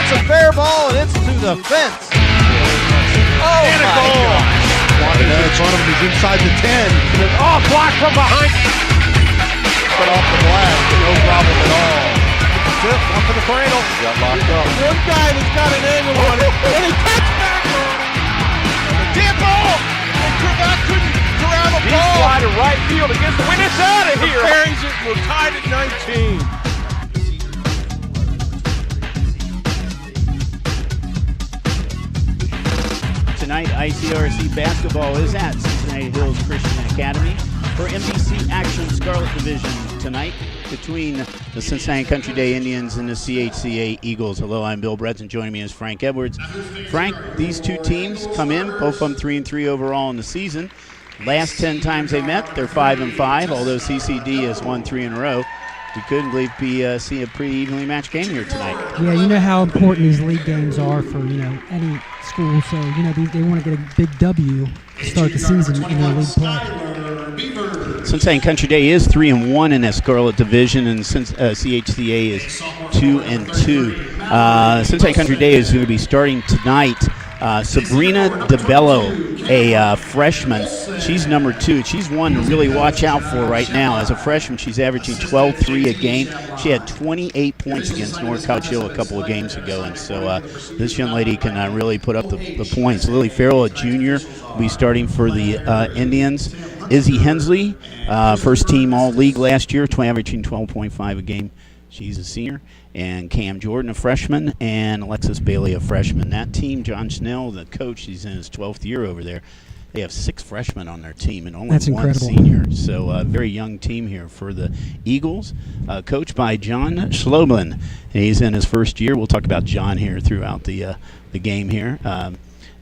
It's a fair ball, and it's to the fence. Oh, and a goal. Wanted in front of him. He's inside the 10. Oh, blocked from behind. Cut off the glass, no problem at all. Tip, one for the cradle. Got locked up. One guy that's got an angle on it, and he cuts back on it. Deep ball. And Cravat couldn't grab a ball. He's fly to right field against the wind. It's out of here. Carries it. We're tied at 19. Tonight, ICRC basketball is at Cincinnati Hills Christian Academy for NBC Action Scarlet Division tonight between the Cincinnati Country Day Indians and the CHCA Eagles. Hello, I'm Bill Breton. Joining me is Frank Edwards. Frank, these two teams come in, both of them 3-3 overall in the season. Last 10 times they met, they're 5-5, although CCD has won 3 in a row. We couldn't see a pretty evenly matched game here tonight. Yeah, you know how important these league games are for, any school. So, they want to get a big W to start the season in their league play. Cincinnati Country Day is 3-1 in that Scarlet Division, and CHCA is 2-2. Cincinnati Country Day is going to be starting tonight. Sabrina DeBello, a freshman, she's number 2. She's one to really watch out for right now. As a freshman, she's averaging 12-3 a game. She had 28 points against North Couch Hill a couple of games ago, and so this young lady can really put up the points. Lily Farrell, a junior, will be starting for the Indians. Izzy Hensley, first team All-League last year, averaging 12.5 a game. She's a senior. And Cam Jordan, a freshman, and Alexis Bailey, a freshman. That team, John Schnell, the coach, he's in his 12th year over there. They have 6 freshmen on their team and only That's one incredible. senior. So a very young team here for the Eagles, coached by John Schloblin. And he's in his first year. We'll talk about John here throughout the game here.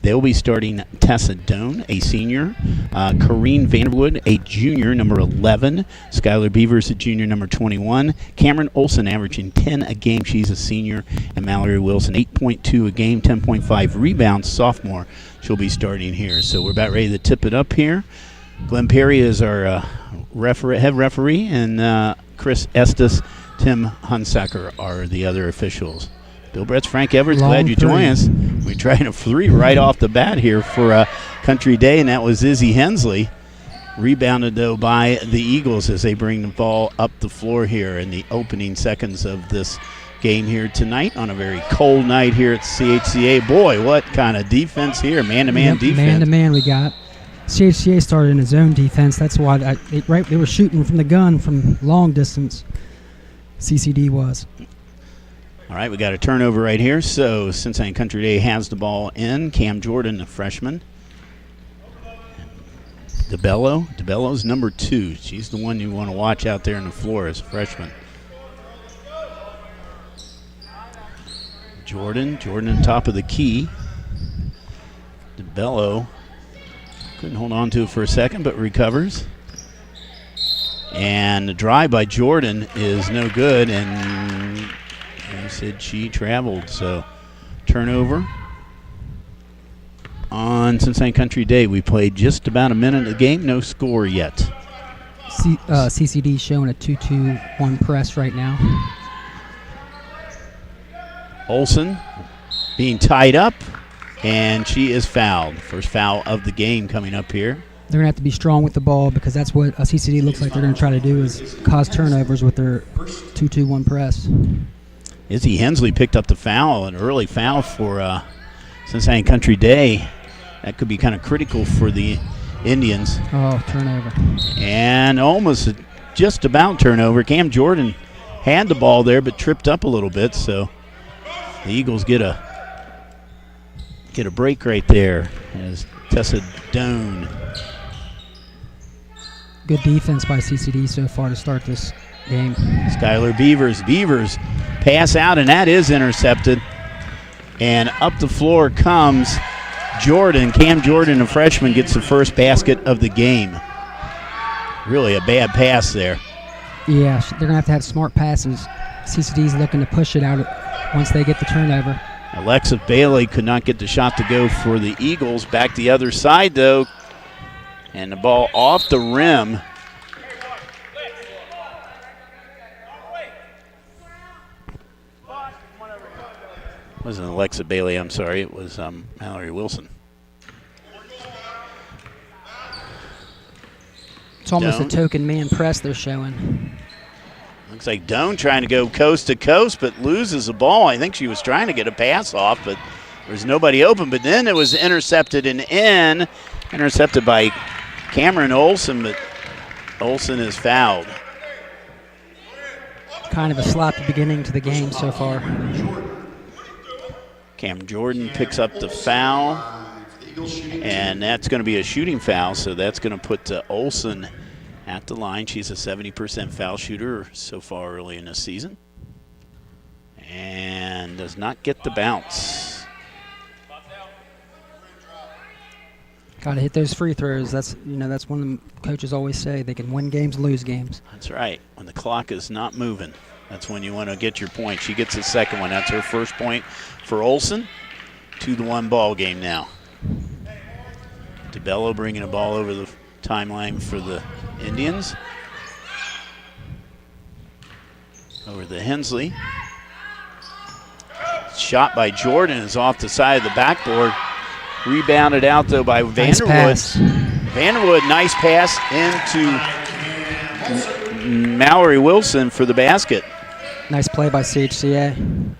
They'll be starting Tessa Doan, a senior, Corrine Vanderwood, a junior, number 11, Skylar Beavers, a junior, number 21, Cameron Olson averaging 10 a game, she's a senior, and Mallory Wilson, 8.2 a game, 10.5 rebounds, sophomore. She'll be starting here. So we're about ready to tip it up here. Glenn Perry is our head referee, and Chris Estes, Tim Hunsacker are the other officials. Bill Brett's Frank Edwards, glad you joined us. We tried a 3 right off the bat here for Country Day, and that was Izzy Hensley. Rebounded, though, by the Eagles as they bring the ball up the floor here in the opening seconds of this game here tonight on a very cold night here at CHCA. Boy, what kind of defense here, man-to-man defense. Man-to-man we got. CHCA started in his own defense. That's why they were shooting from the gun from long distance. CCD was. All right, we got a turnover right here. So Cincinnati Country Day has the ball in. Cam Jordan, the freshman. DeBello's number 2. She's the one you want to watch out there on the floor as a freshman. Jordan on top of the key. DeBello couldn't hold on to it for a second, but recovers. And the drive by Jordan is no good, and they said she traveled, so turnover on Cincinnati Country Day. We played just about a minute of the game, no score yet. CCD showing a 2-2-1 press right now. Olson being tied up, and she is fouled. First foul of the game coming up here. They're going to have to be strong with the ball because that's what CCD looks like they're going to try to do is cause turnovers with their 2-2-1 press. Izzy Hensley picked up the foul, an early foul for Cincinnati Country Day. That could be kind of critical for the Indians. Oh, turnover. And almost just about turnover. Cam Jordan had the ball there but tripped up a little bit, so the Eagles get a break right there as Tessa Doan. Good defense by CCD so far to start this game. Skylar Beavers pass out, and that is intercepted. And up the floor comes Jordan. Cam Jordan, a freshman, gets the first basket of the game. Really a bad pass there. Yeah, they're going to have smart passes. CCD's looking to push it out once they get the turnover. Alexis Bailey could not get the shot to go for the Eagles. Back the other side, though. And the ball off the rim. wasn't Alexa Bailey, I'm sorry. It was Mallory Wilson. It's almost Doan. a token man press they're showing. Looks like Doan trying to go coast to coast, but loses the ball. I think she was trying to get a pass off, but there's nobody open. But then it was intercepted and in. Intercepted by Cameron Olson, but Olson is fouled. Kind of a sloppy beginning to the game so far. Cam Jordan picks up the foul, and that's going to be a shooting foul, so that's going to put Olson at the line. She's a 70% foul shooter so far early in the season, and does not get the bounce. Got to hit those free throws. That's that's one of the coaches always say they can win games, lose games. That's right. When the clock is not moving, that's when you want to get your point. She gets the second one. That's her first point for Olson. 2-1 ball game now. DeBello bringing a ball over the timeline for the Indians. Over to Hensley. Shot by Jordan is off the side of the backboard. Rebounded out, though, by Vanderwood. Pass. Vanderwood, nice pass into Mallory Wilson for the basket. Nice play by CHCA.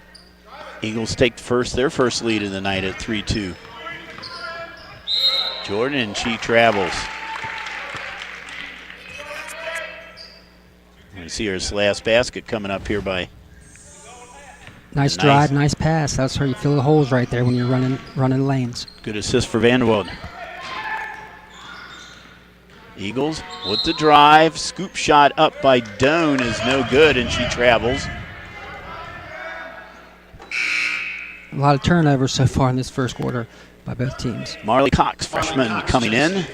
Eagles take their first lead of the night at 3-2. Jordan, she travels. You see her last basket coming up here by. Nice drive, nice pass. That's how you fill the holes right there when you're running lanes. Good assist for Vanderwood. Eagles with the drive. Scoop shot up by Doan is no good, and she travels. A lot of turnovers so far in this first quarter by both teams. Marley Cox, freshman, coming in.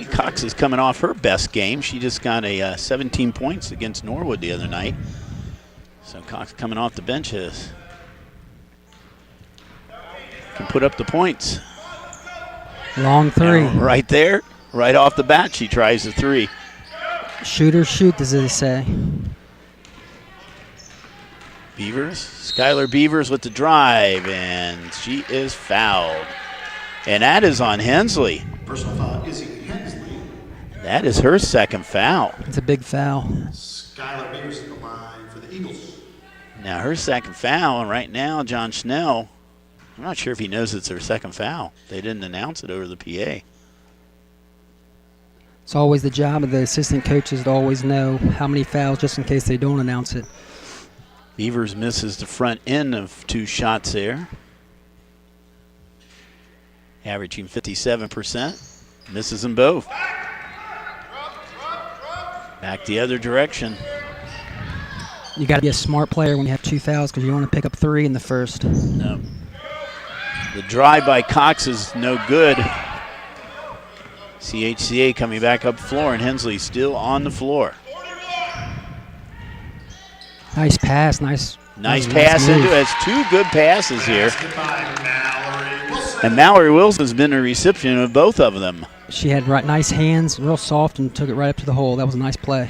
Cox is coming off her best game. She just got a 17 points against Norwood the other night. So Cox coming off the bench can put up the points. Long three. Now, right there, right off the bat, she tries the three. Shoot or shoot, as they say. Beavers, Skylar Beavers with the drive, and she is fouled. And that is on Hensley. Personal foul, Izzy Hensley. That is her second foul. It's a big foul. Skylar Beavers at the line for the Eagles. Now her second foul, and right now John Schnell, I'm not sure if he knows it's her second foul. They didn't announce it over the PA. It's always the job of the assistant coaches to always know how many fouls just in case they don't announce it. Beavers misses the front end of two shots there. Averaging 57%. Misses them both. Back the other direction. You got to be a smart player when you have two fouls because you don't want to pick up three in the first. No. The drive by Cox is no good. CHCA coming back up floor, and Hensley still on the floor. Nice pass, nice pass move. into it. It's two good passes here. And Mallory Wilson's been a recipient of both of them. She had nice hands, real soft, and took it right up to the hole. That was a nice play.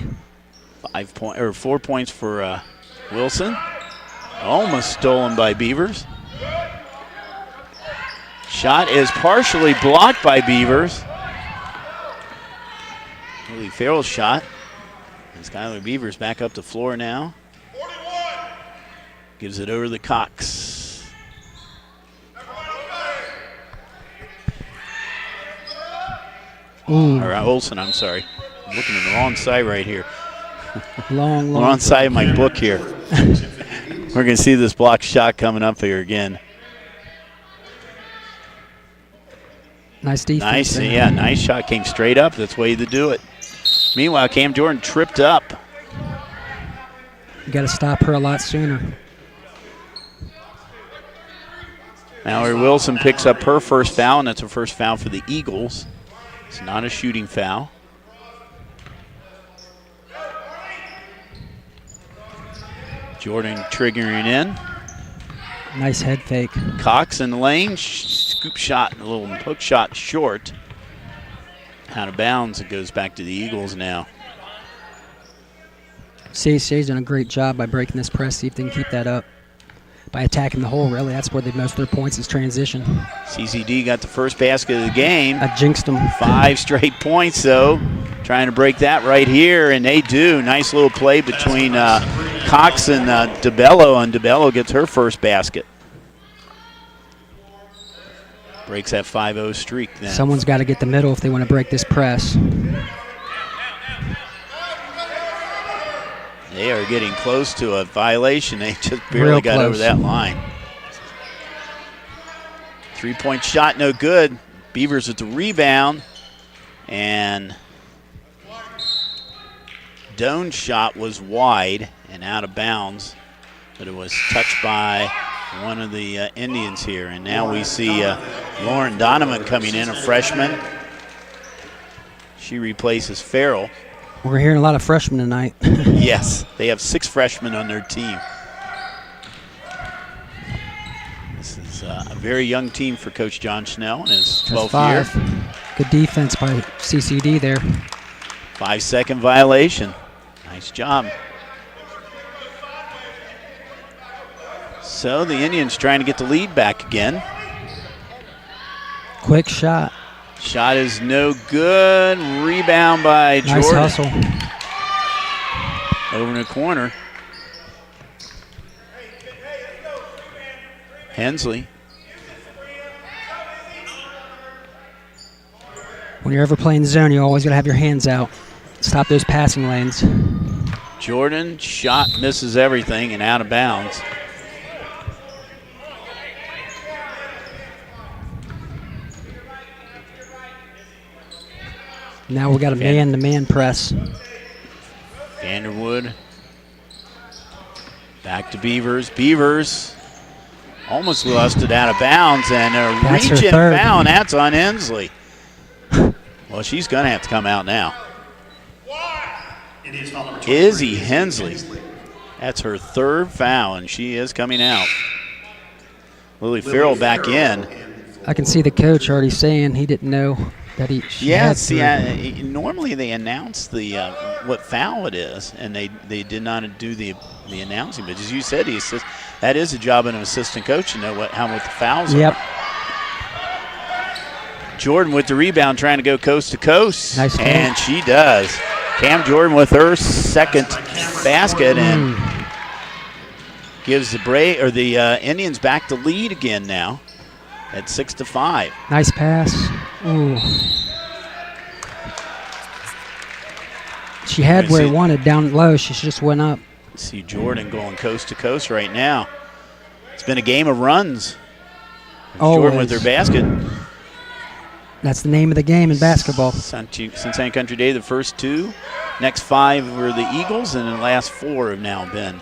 4 points for Wilson. Almost stolen by Beavers. Shot is partially blocked by Beavers. Lily Farrell's shot. And Skylar Beavers back up the floor now. Gives it over to Cox. Or Olson, I'm sorry. I'm looking at the wrong side right here. Long. Wrong side of my book here. We're going to see this block shot coming up here again. Nice defense. Nice shot. Came straight up. That's the way to do it. Meanwhile, Cam Jordan tripped up. You got to stop her a lot sooner. Mallory Wilson picks up her first foul, and that's her first foul for the Eagles. It's not a shooting foul. Jordan triggering in. Nice head fake. Cox in the lane. Scoop shot, a little hook shot short. Out of bounds. It goes back to the Eagles now. CHCA's done a great job by breaking this press. See if they can keep that up. by attacking the hole, really. That's where most of their points is transition. CCD got the first basket of the game. I jinxed them. 5 straight points, though. Trying to break that right here, and they do. Nice little play between Cox and DeBello, and DeBello gets her first basket. Breaks that 5-0 streak then. Someone's got to get the middle if they want to break this press. They are getting close to a violation. They just barely got over that line. 3-point shot, no good. Beavers with the rebound. And Doan's shot was wide and out of bounds, but it was touched by one of the Indians here. And now we see Lauren Donovan coming in, a freshman. She replaces Farrell. We're hearing a lot of freshmen tonight. Yes, they have 6 freshmen on their team. This is a very young team for Coach John Schnell in his 12th year. Good defense by CCD there. 5-second violation. Nice job. So the Indians trying to get the lead back again. Quick shot. Shot is no good. Rebound by Jordan. Nice hustle. Over in the corner. Hensley. When you're ever playing zone, you always got to have your hands out. Stop those passing lanes. Jordan, shot misses everything and out of bounds. Now we got a man-to-man press. Vanderwood. Back to Beavers. Beavers almost lost it out of bounds, and a reach-in foul, and that's on Hensley. Well, she's going to have to come out now. Izzy Hensley. That's her 3rd foul, and she is coming out. Lily Farrell back in. I can see the coach already saying he didn't know that he. Yeah, see, normally they announce the what foul it is, and they did not do the announcing. But as you said, that is a job of an assistant coach to know what the fouls are. Jordan with the rebound, trying to go coast to coast, nice and she does. Cam Jordan with her 2nd basket and gives the Indians back the lead again now at 6-5. Nice pass. Ooh. She had where he wanted down low. She just went up. See Jordan going coast to coast right now. It's been a game of runs. Jordan with her basket. That's the name of the game in basketball. Cincinnati Country Day, the first 2. Next 5 were the Eagles, and the last 4 have now been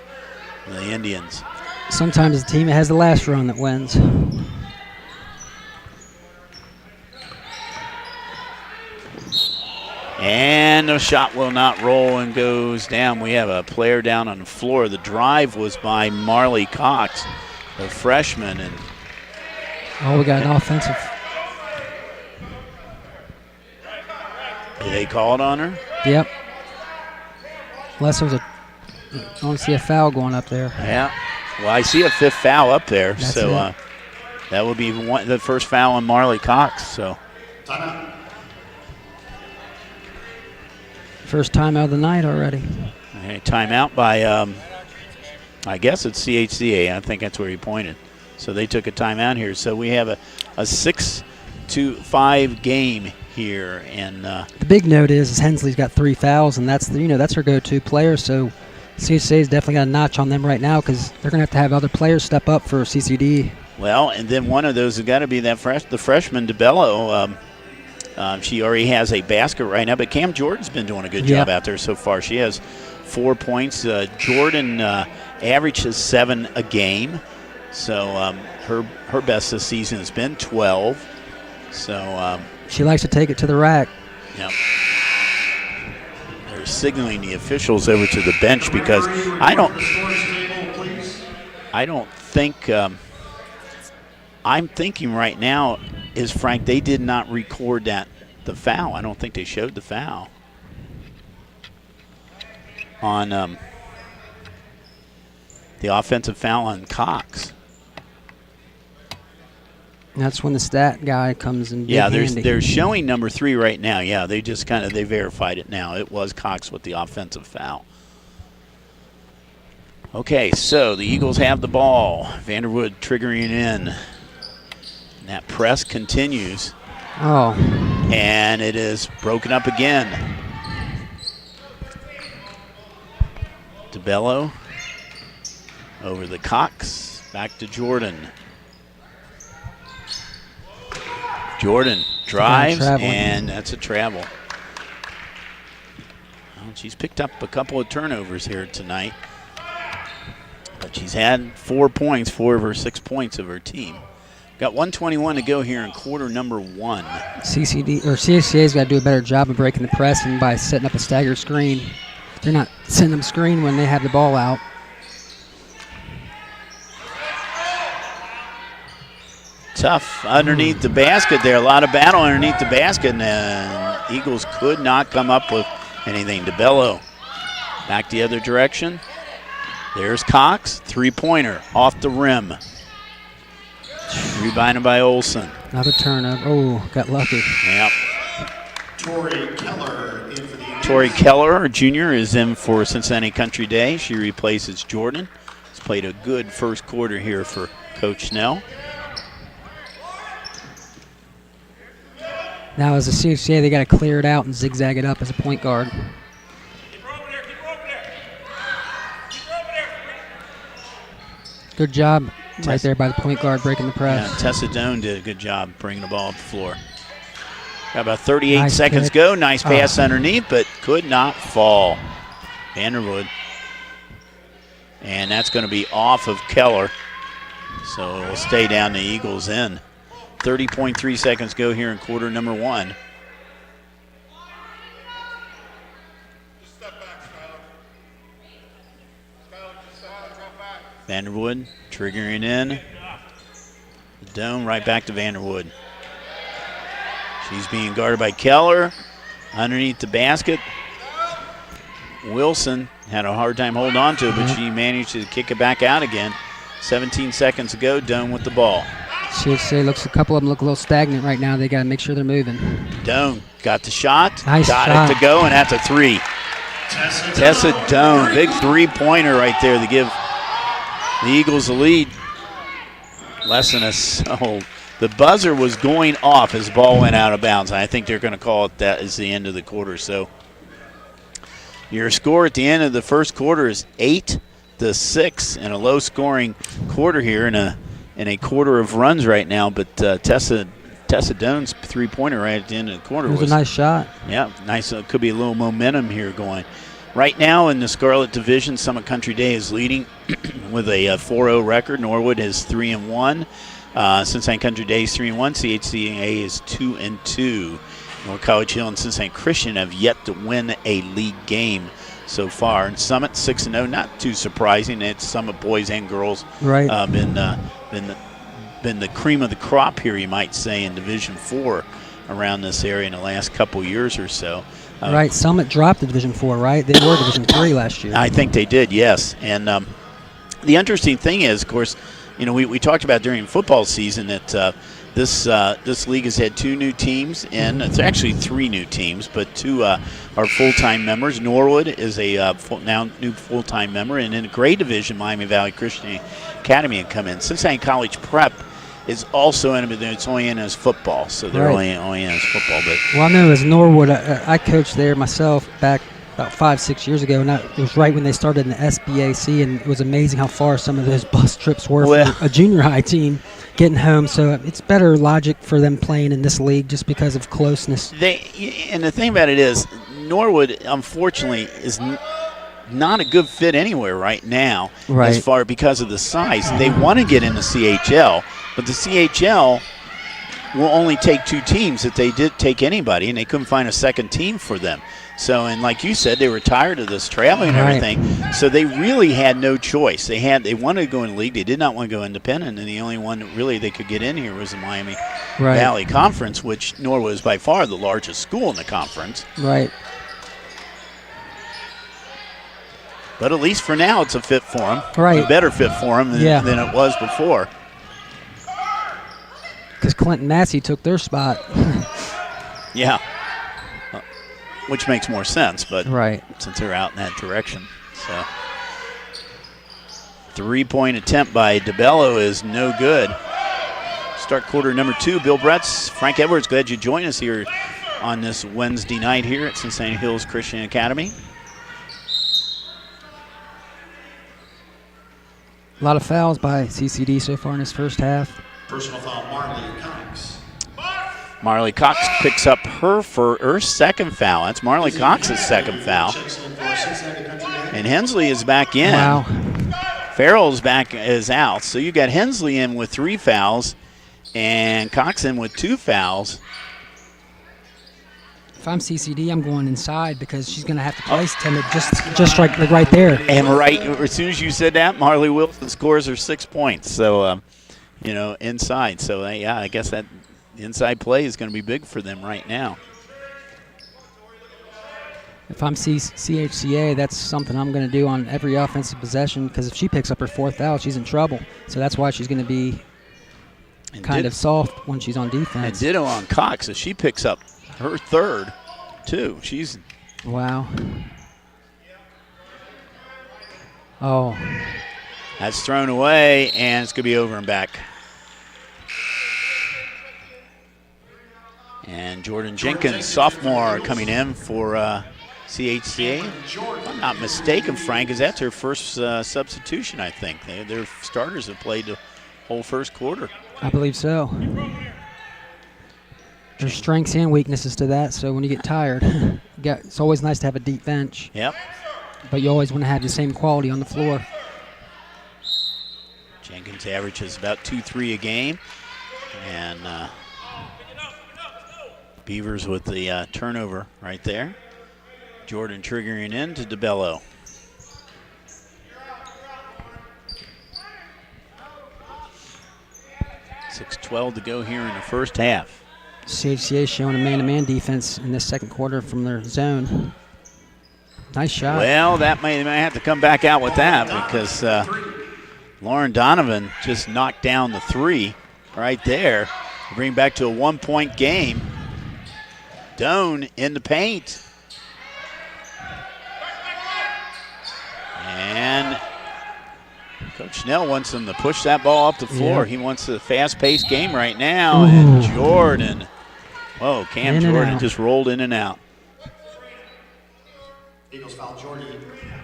the Indians. Sometimes the team that has the last run that wins. And the shot will not roll and goes down. We have a player down on the floor. The drive was by Marley Cox, a freshman. And we got an offensive. Did they call it on her? Yep. Unless there was I don't see a foul going up there. Yeah. Well, I see a 5th foul up there. That's so that would be the first foul on Marley Cox. So. Timeout. First timeout of the night already. Okay, timeout by, I guess it's CHCA. I think that's where he pointed. So they took a timeout here. So we have a 6-5 game here, and the big note is Hensley's got 3 fouls, and that's her go-to player. So CHCA's definitely got a notch on them right now because they're going to have other players step up for CCD. Well, and then one of those has got to be the freshman DeBello. She already has a basket right now, but Cam Jordan's been doing a good job out there so far. She has 4 points. Jordan averages 7 a game, so her best this season has been 12. So she likes to take it to the rack. Yep. They're signaling the officials over to the bench because I don't think. I'm thinking right now is, Frank, they did not record the foul. I don't think they showed the foul on the offensive foul on Cox. And that's when the stat guy comes in. Yeah, they're showing number 3 right now. Yeah, they just they verified it now. It was Cox with the offensive foul. Okay, so the Eagles have the ball. Vanderwood triggering in. And that press continues. Oh. And it is broken up again. DeBello over the Cox. Back to Jordan. Jordan drives, and that's a travel. Well, she's picked up a couple of turnovers here tonight. But she's had 4 points, 4 of her 6 points of her team. Got 1:21 to go here in quarter number 1. CCA's got to do a better job of breaking the press and by setting up a stagger screen. They're not sending them screen when they have the ball out. Tough underneath the basket there. A lot of battle underneath the basket, and Eagles could not come up with anything. DeBello back the other direction. There's Cox, 3-pointer off the rim. Rebounded by Olsen. Another turnover. Oh, got lucky. Yep. Tori Keller in for the Eagles. Tori Keller, junior, is in for Cincinnati Country Day. She replaces Jordan. She's played a good first quarter here for Coach Snell. Now, as a CHCA, they got to clear it out and zigzag it up as a point guard. Good job right there by the point guard breaking the press. Yeah, Tessa Doan did a good job bringing the ball up the floor. Got about 38 Nice seconds pick. go. Nice pass underneath, but could not fall. Vanderwood. And that's going to be off of Keller. So it'll stay down the Eagles' end. 30.3 seconds go here in quarter number 1. Vanderwood triggering in. The dome right back to Vanderwood. She's being guarded by Keller. Underneath the basket. Wilson had a hard time holding on to it, but she managed to kick it back out again. 17 seconds ago, Doan with the ball. CHCA a couple of them look a little stagnant right now. They got to make sure they're moving. Doan got the shot. Nice got shot. it to go, and that's a 3. Tessa Doan, big 3-pointer right there to give the Eagles the lead. Less than a soul. The buzzer was going off as the ball went out of bounds. I think they're going to call it that as the end of the quarter. So your score at the end of the first quarter is 8-6 in a low-scoring quarter here in a quarter of runs right now. But Tessa Doan's 3-pointer right at the end of the quarter It was a nice shot. Yeah, nice. Could be a little momentum here going. Right now in the Scarlet Division, Summit Country Day is leading with a 4-0 record. Norwood is 3-1. Cincinnati Country Day is 3-1. CHCA is 2-2. North College Hill and Cincinnati Christian have yet to win a league game so far. And Summit 6-0, not too surprising. It's Summit boys and girls. Right. Been the cream of the crop here, you might say, in Division 4 around this area in the last couple years or so. Right. Summit dropped to Division 4, right? They were Division 3 last year. I think they did, yes. And the interesting thing is, of course, you know, we talked about during football season that this league has had 2 new teams, and it's actually 3 new teams, but 2 are full-time members. Norwood is a now new full-time member, and in the Gray Division, Miami Valley Christian Academy had come in. Cincinnati College Prep is also in it, but it's only in as football, so they're only in as football. But well, I know as Norwood, I coached there myself back about 5-6 years ago, and it was right when they started in the SBAC, and it was amazing how far some of those bus trips were for a junior high team getting home. So it's better logic for them playing in this league just because of closeness. And the thing about it is, Norwood, unfortunately, is not a good fit anywhere right now as far because of the size. They want to get in the CHL, but the CHL will only take 2 teams. If they did take anybody, and they couldn't find a second team for them. So, and like you said, they were tired of this traveling and everything. So they really had no choice. They wanted to go in the league. They did not want to go independent, and the only one that really they could get in here was the Miami Valley Conference, which Norwood is by far the largest school in the conference. Right. But at least for now, it's a fit for them. Right. A better fit for them than it was before. because Clinton Massey took their spot. Yeah. Which makes more sense, but right. since they're out in that direction. So 3-point attempt by DeBello is no good. Start quarter number 2. Bill Bretz, Frank Edwards, glad you joined us here on this Wednesday night here at Cincinnati Hills Christian Academy. A lot of fouls by CCD so far in this first half. Personal foul, Marley Cox. Marley Cox picks up her second foul. That's Marley Cox's second foul. And Hensley is back in. Wow. Farrell's back is out. So you got Hensley in with 3 fouls and Cox in with 2 fouls. If I'm CCD, I'm going inside because she's going to have to place Timid just right there. And right as soon as you said that, Marley Wilson scores her 6 points. So, inside. So, yeah, I guess that inside play is going to be big for them right now. If I'm CHCA, that's something I'm going to do on every offensive possession because if she picks up her 4th foul, she's in trouble. So that's why she's going to be kind of soft when she's on defense. And ditto on Cox as she picks up her 3rd, too. She's wow. Oh. That's thrown away, and it's going to be over and back. And Jordan Jenkins, sophomore, coming in for CHCA. If I'm not mistaken, Frank, is that's her first substitution, I think. Their starters have played the whole first quarter. I believe so. There's strengths and weaknesses to that, so when you get tired, it's always nice to have a deep bench. Yep. But you always want to have the same quality on the floor. Jenkins averages about 2-3 a game. And Beavers with the turnover right there. Jordan triggering in to DeBello. .6:12 to go here in the first half. CHCA showing a man-to-man defense in this second quarter from their zone. Nice shot. Well, they might have to come back out with that because Lauren Donovan just knocked down the 3 right there to bring back to a 1-point game. Doan in the paint. And Coach Snell wants them to push that ball up the floor. Yeah. He wants a fast-paced game right now. Ooh. And Jordan, Cam Jordan just rolled in and out. Eagles foul Jordan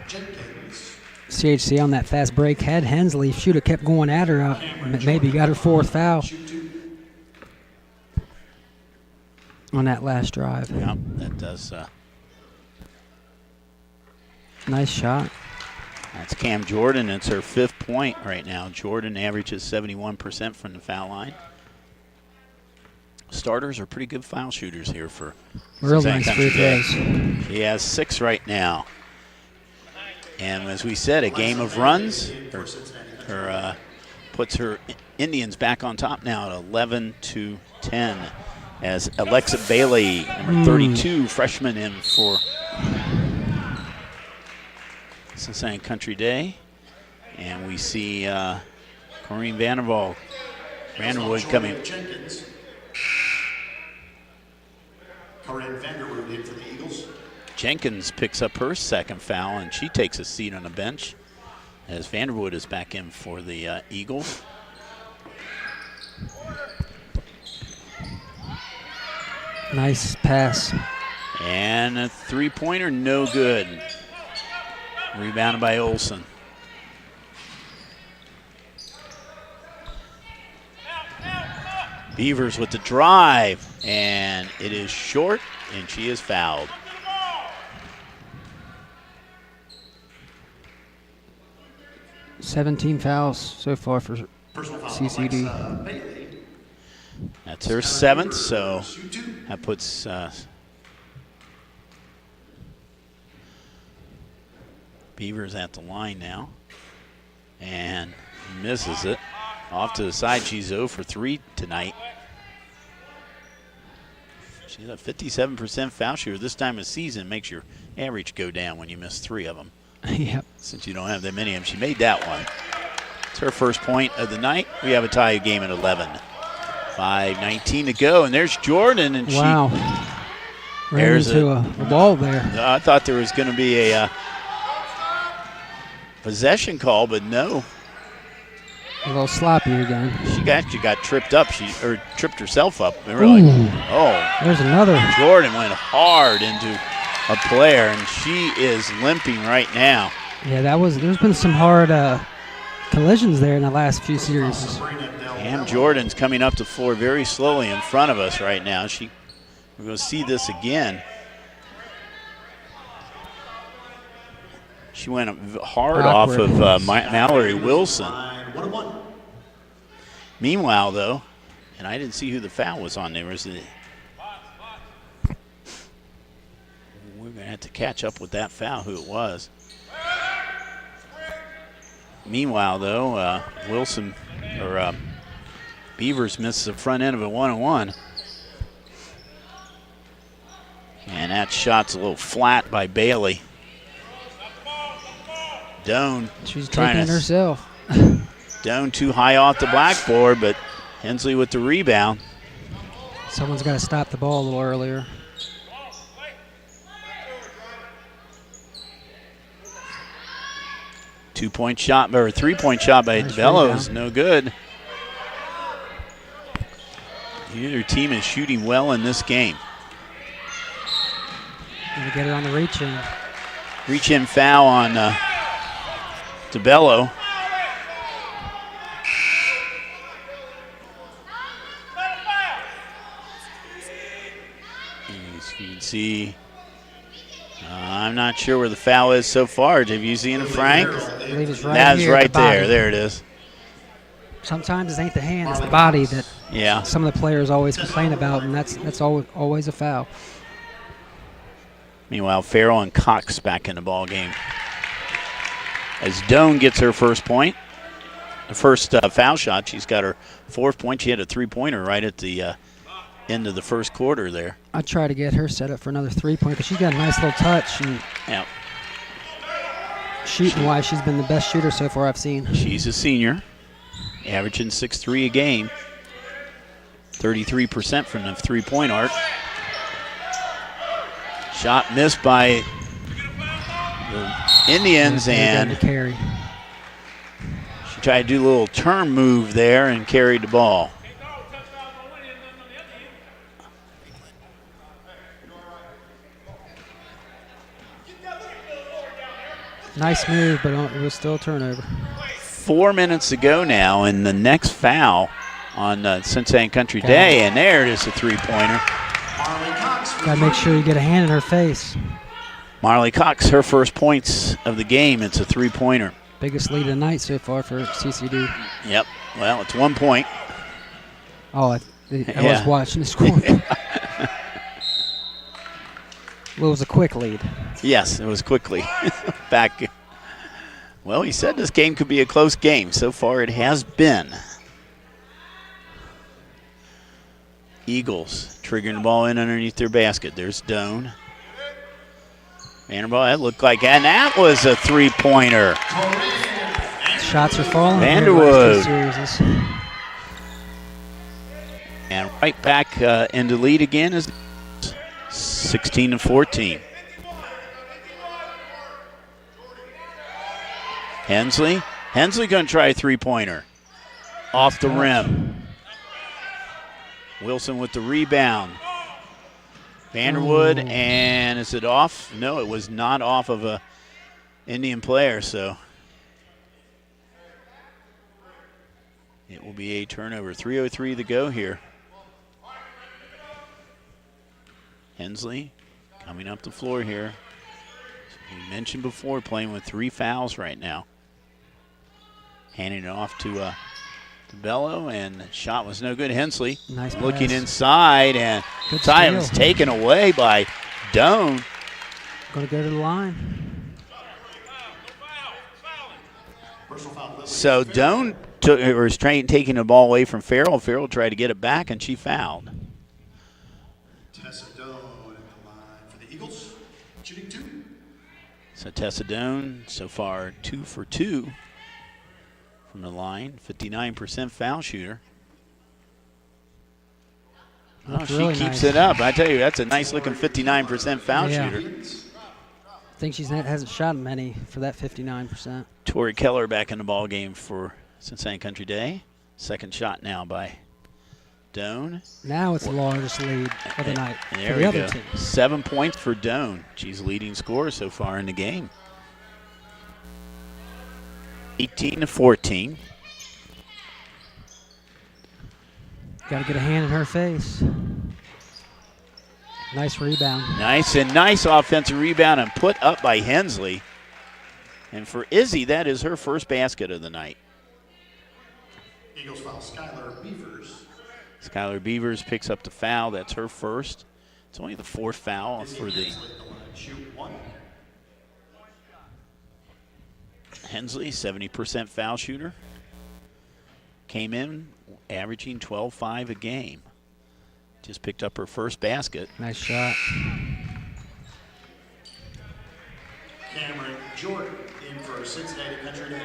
Jenkins. CHC on that fast break had Hensley. If she'd have kept going at her, maybe got her 4th foul on that last drive. Yeah, that does. Nice shot. That's Cam Jordan. It's her 5th point right now. Jordan averages 71% from the foul line. Starters are pretty good foul shooters here for real nice free throws. He has 6 right now. And as we said, a game of runs puts her Indians back on top now at 11-10 as Alexa Bailey, number 32, freshman in for Cincinnati Country Day. And we see Corrine Vanderwood coming. Corinne Vanderwood in for the Eagles. Jenkins picks up her 2nd foul, and she takes a seat on the bench as Vanderwood is back in for the Eagles. Nice pass. And a 3-pointer, no good. Rebounded by Olsen. Beavers with the drive, and it is short, and she is fouled. $17 fouls so far for CCD. That's her 7th, so that puts Beavers at the line now, and misses it. Off to the side, she's 0 for 3 tonight. She's a 57% foul shooter. This time of season makes your average go down when you miss 3 of them. Yep. Since you don't have that many of them. She made that one. It's her first point of the night. We have a tie game at 11. 5:19 to go, and there's Jordan, and wow. she Ran into a wall there. I thought there was going to be a possession call, but no. A little sloppy again. She actually got tripped up. She tripped herself up. Really. Oh, there's another. Jordan went hard into a player, and she is limping right now. Yeah, there's been some hard collisions there in the last few series. Cam Jordan's coming up the floor very slowly in front of us right now. We're going to see this again. She went hard off of Mallory Wilson. Meanwhile, though, and I didn't see who the foul was on there. We're going to have to catch up with that foul, who it was. Meanwhile, though, Beavers misses the front end of a 1-on-1. And that shot's a little flat by Bailey. Doan. She's taking it herself. Doan too high off the blackboard, but Hensley with the rebound. Someone's got to stop the ball a little earlier. Three-point shot by DeBello is no good. Either team is shooting well in this game. Gonna get it on the reach-in. Reach-in foul on DeBello. As you can see, I'm not sure where the foul is so far. Have you seen it, Frank? I believe it's right That's here, right the body. there. There it is. Sometimes it ain't the hand, it's the body that some of the players always complain about, and that's always a foul. Meanwhile, Farrell and Cox back in the ball game. As Doan gets her first point, the first foul shot, she's got her fourth point. She had a three-pointer right at the end of the first quarter there. I try to get her set up for another three-pointer because she's got a nice little touch. And shooting-wise, she's been the best shooter so far I've seen. She's a senior, averaging 6.3 a game, 33% from the three-point arc. Shot missed by the Indians, and she tried to do a little turn move there and carried the ball. Nice move, but it was still a turnover. 4 minutes to go now, and the next foul on Cincinnati Country Day, and there it is, a three-pointer. Got to make sure you get a hand in her face. Marley Cox, her first points of the game. It's a three-pointer. Biggest lead of the night so far for CCD. Yep. Well, it's 1 point. Oh, I was watching the score. Well, it was a quick lead. Yes, it was quickly back. Well, he said this game could be a close game. So far, it has been. Eagles triggering the ball in underneath their basket. There's Doan. Vanderbilt, that looked like, and that was a three-pointer. Shots are falling. Vanderwood. And right back into lead again is 16-14. Hensley going to try a three-pointer. Off the rim. Wilson with the rebound. Vanderwood, and is it off? No, it was not off of a Indian player, so it will be a turnover. 3:03 to go here. Hensley coming up the floor here. We mentioned before, playing with 3 fouls right now. Handing it off to Bello, and the shot was no good. Hensley looking inside, and time was taken away by Doan. Going to go to the line. So Doan was taking the ball away from Farrell. Farrell tried to get it back, and she fouled. Tessa Doan at the line for the Eagles, shooting 2. So Tessa Doan so far 2 for 2 from the line, 59% foul shooter. Oh, she really keeps nice. it up. I tell you, that's a nice-looking 59% foul Yeah. shooter. I think she hasn't shot many for that 59%. Tori Keller back in the ball game for Cincinnati Country Day. Second shot now by Doan. Now it's the largest lead of the night And for there the we other go. team. 7 points for Doan. She's leading scorer so far in the game. 18-14. Got to get a hand in her face. Nice rebound. Nice offensive rebound and put up by Hensley. And for Izzy, that is her first basket of the night. Eagles foul Skylar Beavers. Skylar Beavers picks up the foul. That's her first. It's only the fourth foul for the Shoot one. Hensley, 70% foul shooter. Came in averaging 12-5 a game. Just picked up her first basket. Nice shot. Cameron Jordan in for Cincinnati Country Day.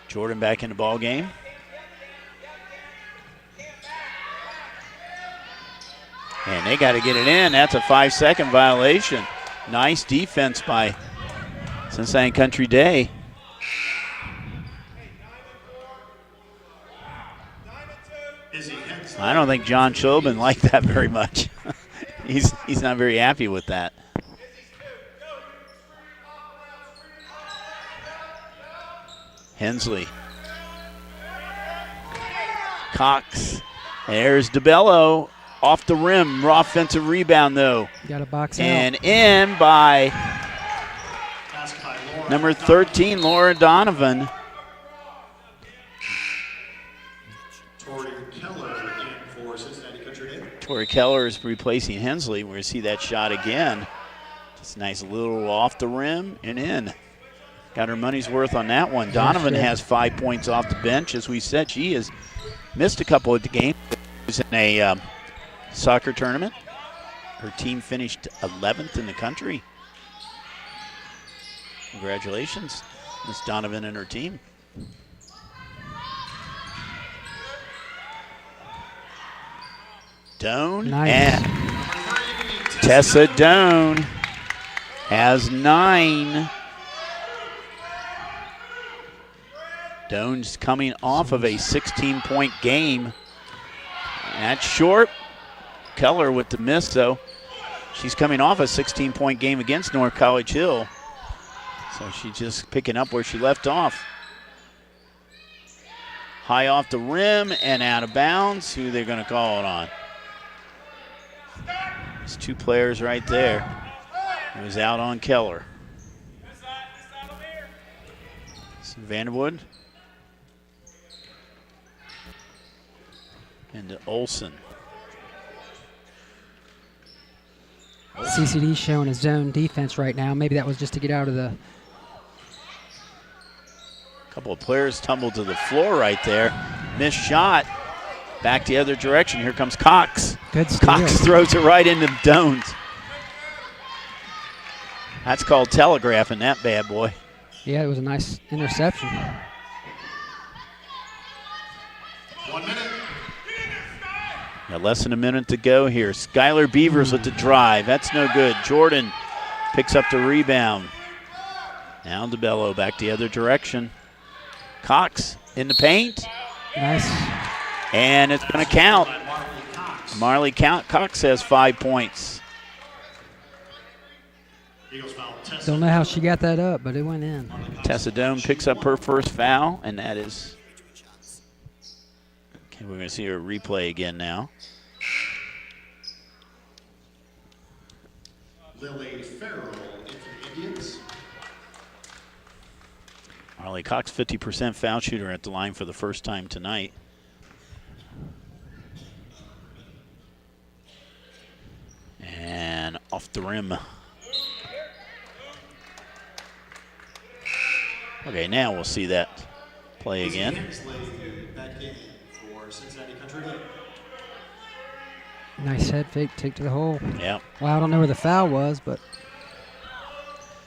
Jordan back in the ball game. And they got to get it in. That's a 5-second violation. Nice defense by Cincinnati Country Day. I don't think John Chobin liked that very much. He's not very happy with that. Hensley. Cox. There's DeBello off the rim. Raw offensive rebound, though. Got to box out. And in by number 13, Laura Donovan. Tori Keller in for Cincinnati Country Day. Tori Keller is replacing Hensley. We're going to see that shot again. Just a nice little off the rim and in. Got her money's worth on that one. Donovan has 5 points off the bench. As we said, she has missed a couple of the games. She was in a soccer tournament. Her team finished 11th in the country. Congratulations, Miss Donovan and her team. Doan Nice. and Tessa Doan has 9. Doan's coming off of a 16-point game. That's short. Keller with the miss, though. She's coming off a 16-point game against North College Hill. So she's just picking up where she left off. High off the rim and out of bounds. Who they're going to call it on? There's two players right there. It was out on Keller. Vanderwood. And to Olson. CCD showing his zone defense right now. Maybe that was just to get out of the... Couple of players tumbled to the floor right there. Missed shot. Back the other direction. Here comes Cox. Good steal. Cox throws it right into Doan's. That's called telegraphing, that bad boy. Yeah, it was a nice interception. 1 minute. Got less than a minute to go here. Skylar Beavers with the drive. That's no good. Jordan picks up the rebound. Now DeBello back the other direction. Cox in the paint. Nice. And it's going to count. Marley Cox has 5 points. Eagles foul Tessa. Don't know how she got that up, but it went in. Tessa Doan picks up her first foul, and that is... Okay, we're going to see her replay again now. Lily Farrell in for the Indians. Marley Cox, 50% foul shooter at the line for the first time tonight. And off the rim. Okay, now we'll see that play again. Hensley back in for Cincinnati Country Day. Nice head fake, take to the hole. Yeah. Well, I don't know where the foul was, but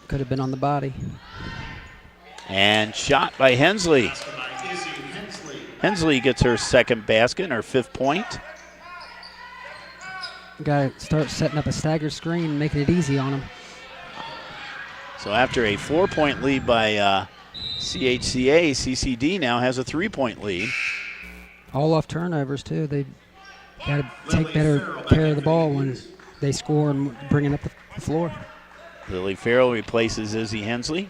could have been on the body. And shot by Hensley. Basket by Izzy Hensley. Hensley gets her second basket and her 5th point. got to start setting up a staggered screen, making it easy on them. So after a 4-point lead by CHCA, CCD now has a 3-point lead. All off turnovers, too. They got to take better care of the ball when they score and bring it up the floor. Lily Farrell replaces Izzy Hensley.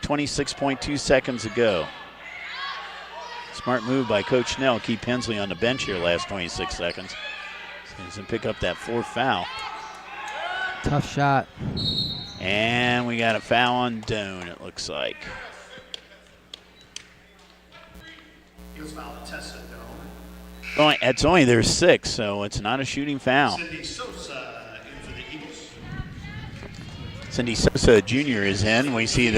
26.2 seconds to go. Smart move by Coach Snell. Keep Hensley on the bench here last 26 seconds. So he's going to pick up that 4th foul. Tough shot. And we got a foul on Doan, it looks like. Heels foul, Tessa Doan. It's only their 6th, so it's not a shooting foul. Cindy Sosa in for the Eagles. Cindy Sosa Jr. is in. We see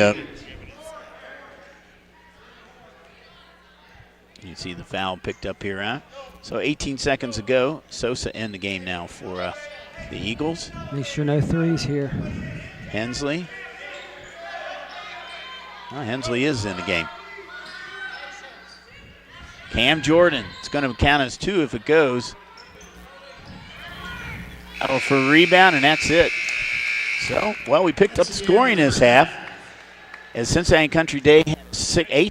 you see the foul picked up here, huh? So 18 seconds ago, Sosa in the game now for the Eagles. Make sure no threes here. Hensley. Well, Hensley is in the game. Cam Jordan. It's going to count as 2 if it goes. Oh, for a rebound, and that's it. So, well, we picked up scoring this half. As Cincinnati Country Day Cincinnati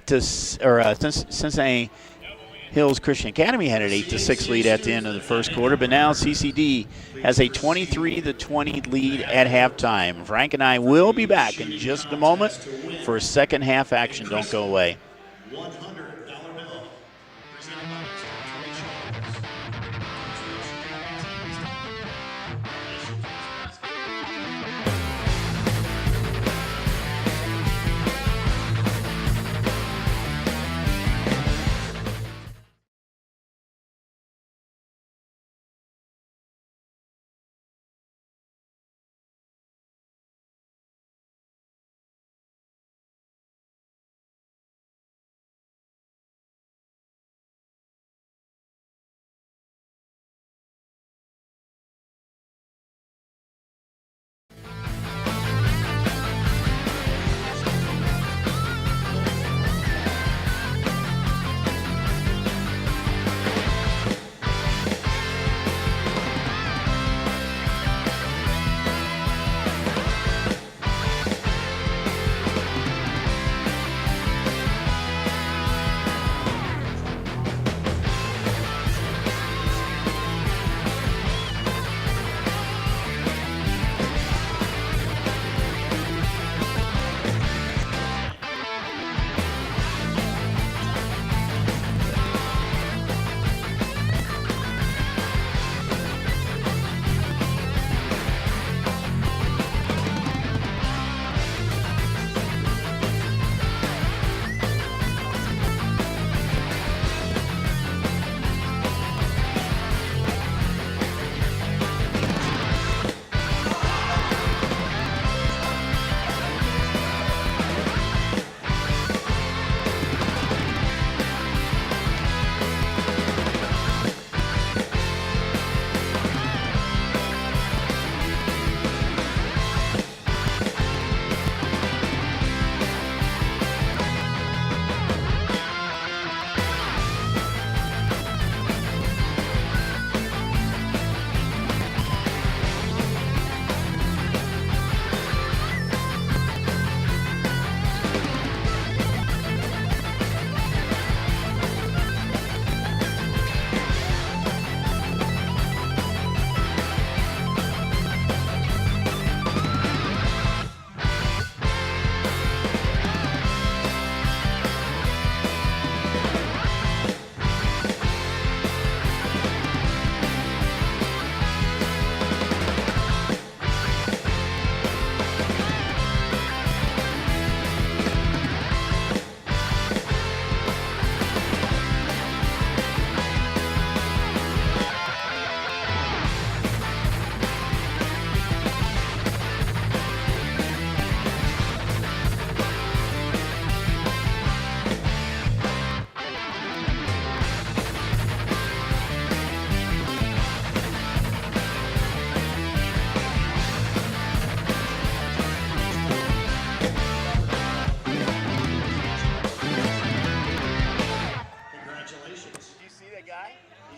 Hills Christian Academy had an 8-6 lead at the end of the first quarter, but now CCD has a 23-20 lead at halftime. Frank and I will be back in just a moment for a second half action. Don't go away. $100 bill presented by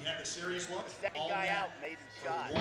He had the serious look. The second all guy net out made his for shot. one.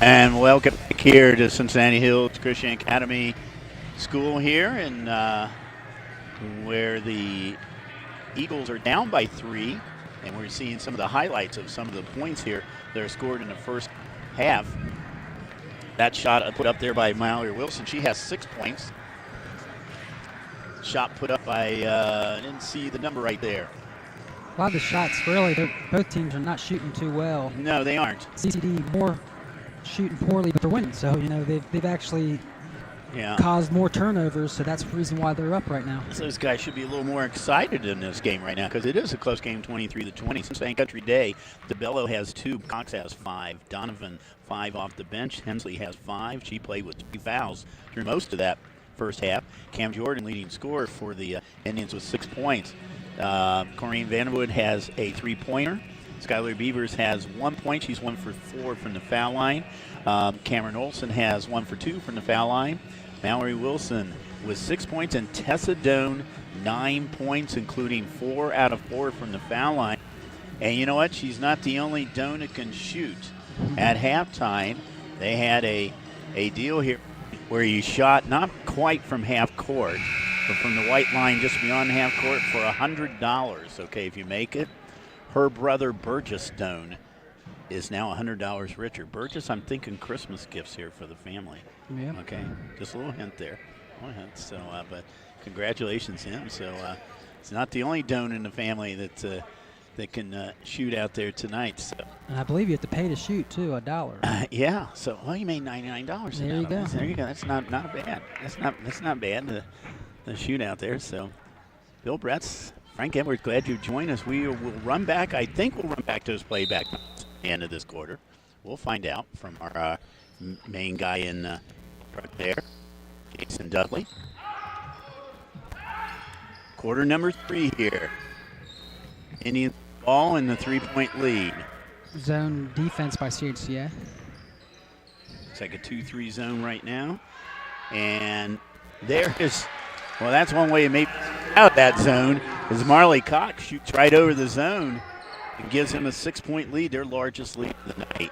And welcome back here to Cincinnati Hills Christian Academy School here, and where the Eagles are down by 3, and we're seeing some of the highlights of some of the points here that are scored in the first half. That shot put up there by Mallory Wilson. She has 6 points. Shot put up by, I didn't see the number right there. A lot of the shots, really, both teams are not shooting too well. No, they aren't. CCD more shooting poorly, but they're winning. So, they've actually caused more turnovers, so that's the reason why they're up right now. So those guys should be a little more excited in this game right now because it is a close game, 23-20. Cincinnati Country Day, DeBello has 2, Cox has 5, Donovan 5 off the bench, Hensley has 5. She played with 3 fouls through most of that first half. Cam Jordan leading scorer for the Indians with 6 points. Corrine Vanderwood has a 3-pointer. Skylar Beavers has 1 point. She's 1 for 4 from the foul line. Cameron Olson has 1 for 2 from the foul line. Mallory Wilson with 6 points, and Tessa Doan 9 points, including 4 out of 4 from the foul line. And you know what? She's not the only Doan that can shoot. At halftime, they had a deal here where you shot not quite from half court, but from the white line just beyond half court for $100. Okay, if you make it. Her brother Burgess Doan is now $100 richer. Burgess, I'm thinking Christmas gifts here for the family. Yeah. Okay, just a little hint there. A little hint. So, but congratulations him. So it's not the only Doan in the family that can shoot out there tonight. So. And I believe you have to pay to shoot too, $1. Yeah. So you made $99. There you go. There you go. That's not bad. That's not bad to shoot out there. So, Bill Bretz, Frank Edwards, glad you joined us. We will run back. I think we'll run back to his playback at the end of this quarter. We'll find out from our main guy in front there, Jason Dudley. Quarter number 3 here. Indians ball in the 3-point lead. Zone defense by CHCA. It's like a 2-3 zone right now. And there is, well, that's one way to make out that zone, is Marley Cox shoots right over the zone and gives him a 6-point lead, their largest lead of the night.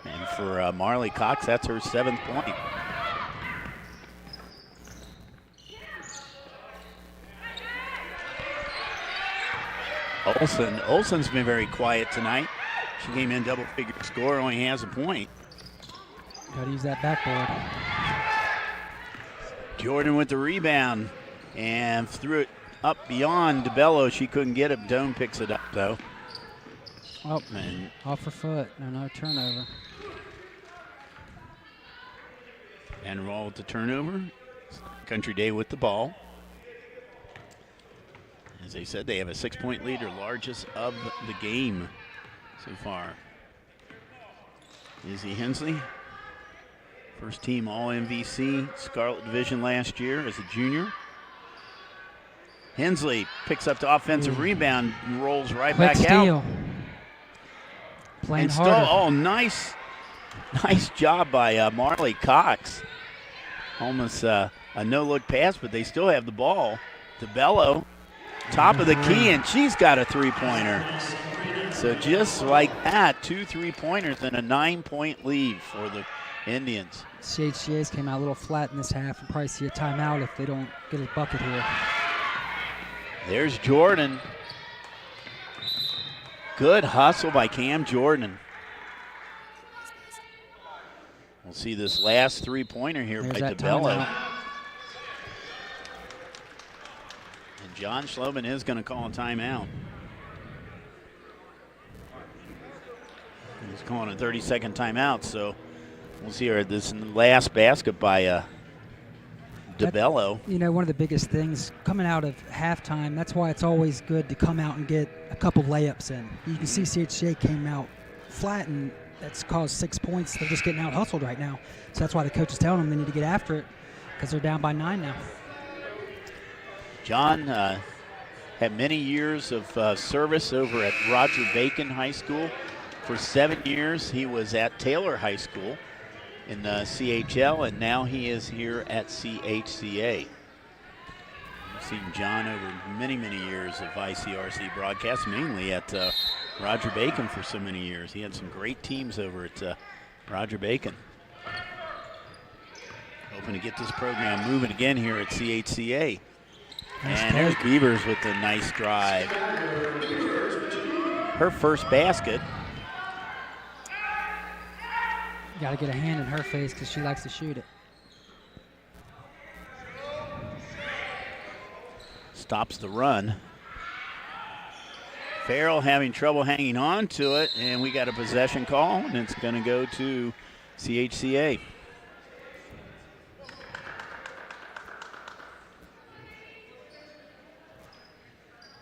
And for Marley Cox, that's her 7th point. Olson's been very quiet tonight. She came in double-figure score, only has a point. Got to use that backboard. Jordan with the rebound and threw it up beyond DeBello. She couldn't get it. Doan picks it up, though. Oh, and off her foot. No turnover. And roll with the turnover. Country Day with the ball. As they said, they have a 6-point lead, their largest of the game so far. Izzy Hensley, first team All-MVC, Scarlet Division last year as a junior. Hensley picks up the offensive rebound and rolls right Quick back steal. out. Playing and harder. Nice job by Marley Cox. Almost a no-look pass, but they still have the ball. DeBello, top of the key, and she's got a 3-pointer. So just like that, 2 3-pointers and a 9-point lead for the Indians. CHCA's came out a little flat in this half and probably see a timeout if they don't get a bucket here. There's Jordan. Good hustle by Cam Jordan. We'll see this last 3-pointer here by DeBello. And John Schloman is going to call a timeout. He's calling a 30-second timeout, so we'll see here. This is the last basket by DeBello. One of the biggest things coming out of halftime, that's why it's always good to come out and get a couple layups in. You can see CHCA came out flat, and that's caused 6 points. They're just getting out hustled right now. So that's why the coach is telling them they need to get after it because they're down by 9 now. John had many years of service over at Roger Bacon High School. For 7 years, he was at Taylor High School in the CHL, and now he is here at CHCA. I've seen John over many, many years of ICRC broadcasts, mainly at Roger Bacon for so many years. He had some great teams over at Roger Bacon. Hoping to get this program moving again here at CHCA. And there's Beavers with a nice drive. Her first basket. Got to get a hand in her face because she likes to shoot it. Stops the run. Farrell having trouble hanging on to it, and we got a possession call, and it's going to go to CHCA.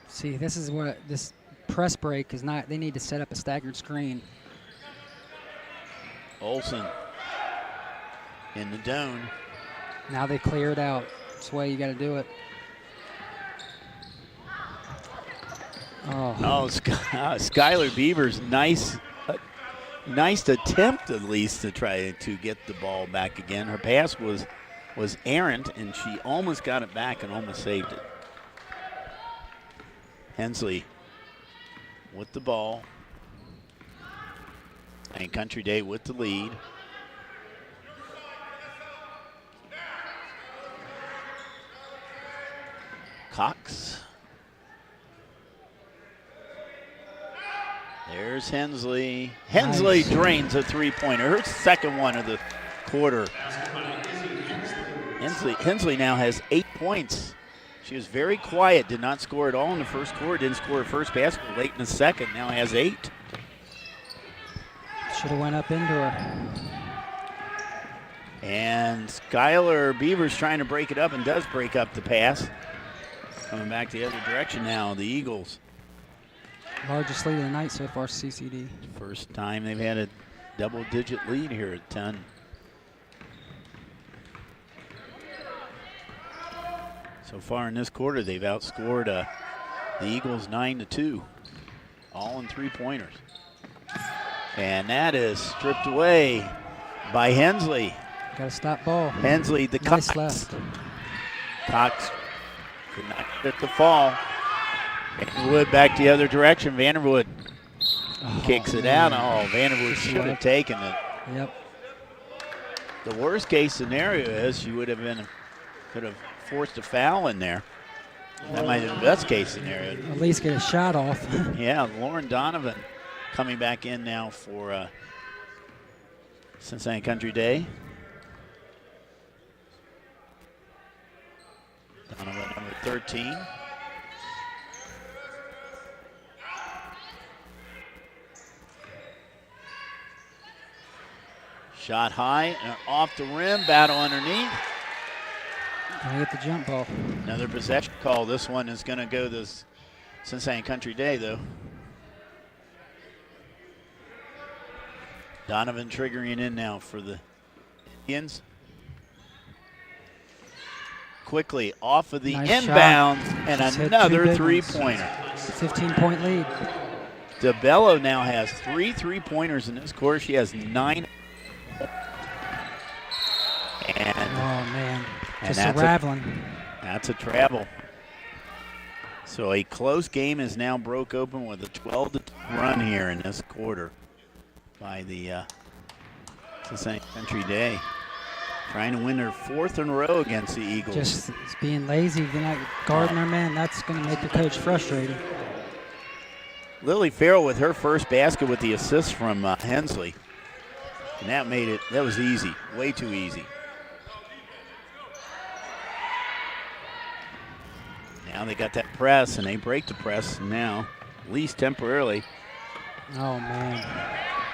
See, this is what this press break is not. They need to set up a staggered screen. Olsen in the zone. Now they clear it out. That's the way you got to do it. Oh, Skylar Beavers, nice attempt at least to try to get the ball back again. Her pass was errant, and she almost got it back and almost saved it. Hensley with the ball. And Country Day with the lead. Cox. There's Hensley. Hensley Nice. drains a three-pointer. Her second one of the quarter. Hensley now has 8 points. She was very quiet, did not score at all in the first quarter, didn't score her first basket late in the second, now has 8. Should have went up into her. And Skylar Beavers trying to break it up and does break up the pass. Coming back the other direction now, the Eagles. Largest lead of the night so far, CCD. First time they've had a double-digit lead here at 10. So far in this quarter, they've outscored the Eagles 9-2, all in three-pointers. And that is stripped away by Hensley. Got to stop ball. Hensley, the Nice Cox. left. Cox could not get the fall. Vanderwood back the other direction. Vanderwood kicks it out. Oh, Vanderwood should have taken it. Yep. The worst case scenario is she could have forced a foul in there. That might have been the best case scenario. At least get a shot off. Yeah, Lauren Donovan coming back in now for Cincinnati Country Day. Donovan number 13. Shot high and off the rim, battle underneath. Gotta get the jump ball. Another possession call. This one is going to go to Cincinnati Country Day, though. Donovan triggering in now for the Indians. Quickly off of the Nice inbound shot. and She's hit another 2 big ones. three-pointer. 15-point lead. DeBello now has 3 three-pointers in this quarter. She has 9. And Oh, man. And Just a that's rattling. that's a travel. So a close game is now broke open with a 12-2 run here in this quarter by the Cincinnati Country Day. Trying to win their 4th in a row against the Eagles. Just being lazy, they're not guarding their man. That's going to make the coach frustrated. Lily Farrell with her first basket with the assist from Hensley. And that was easy, way too easy. Now they got that press, and they break the press now, at least temporarily. Oh, man.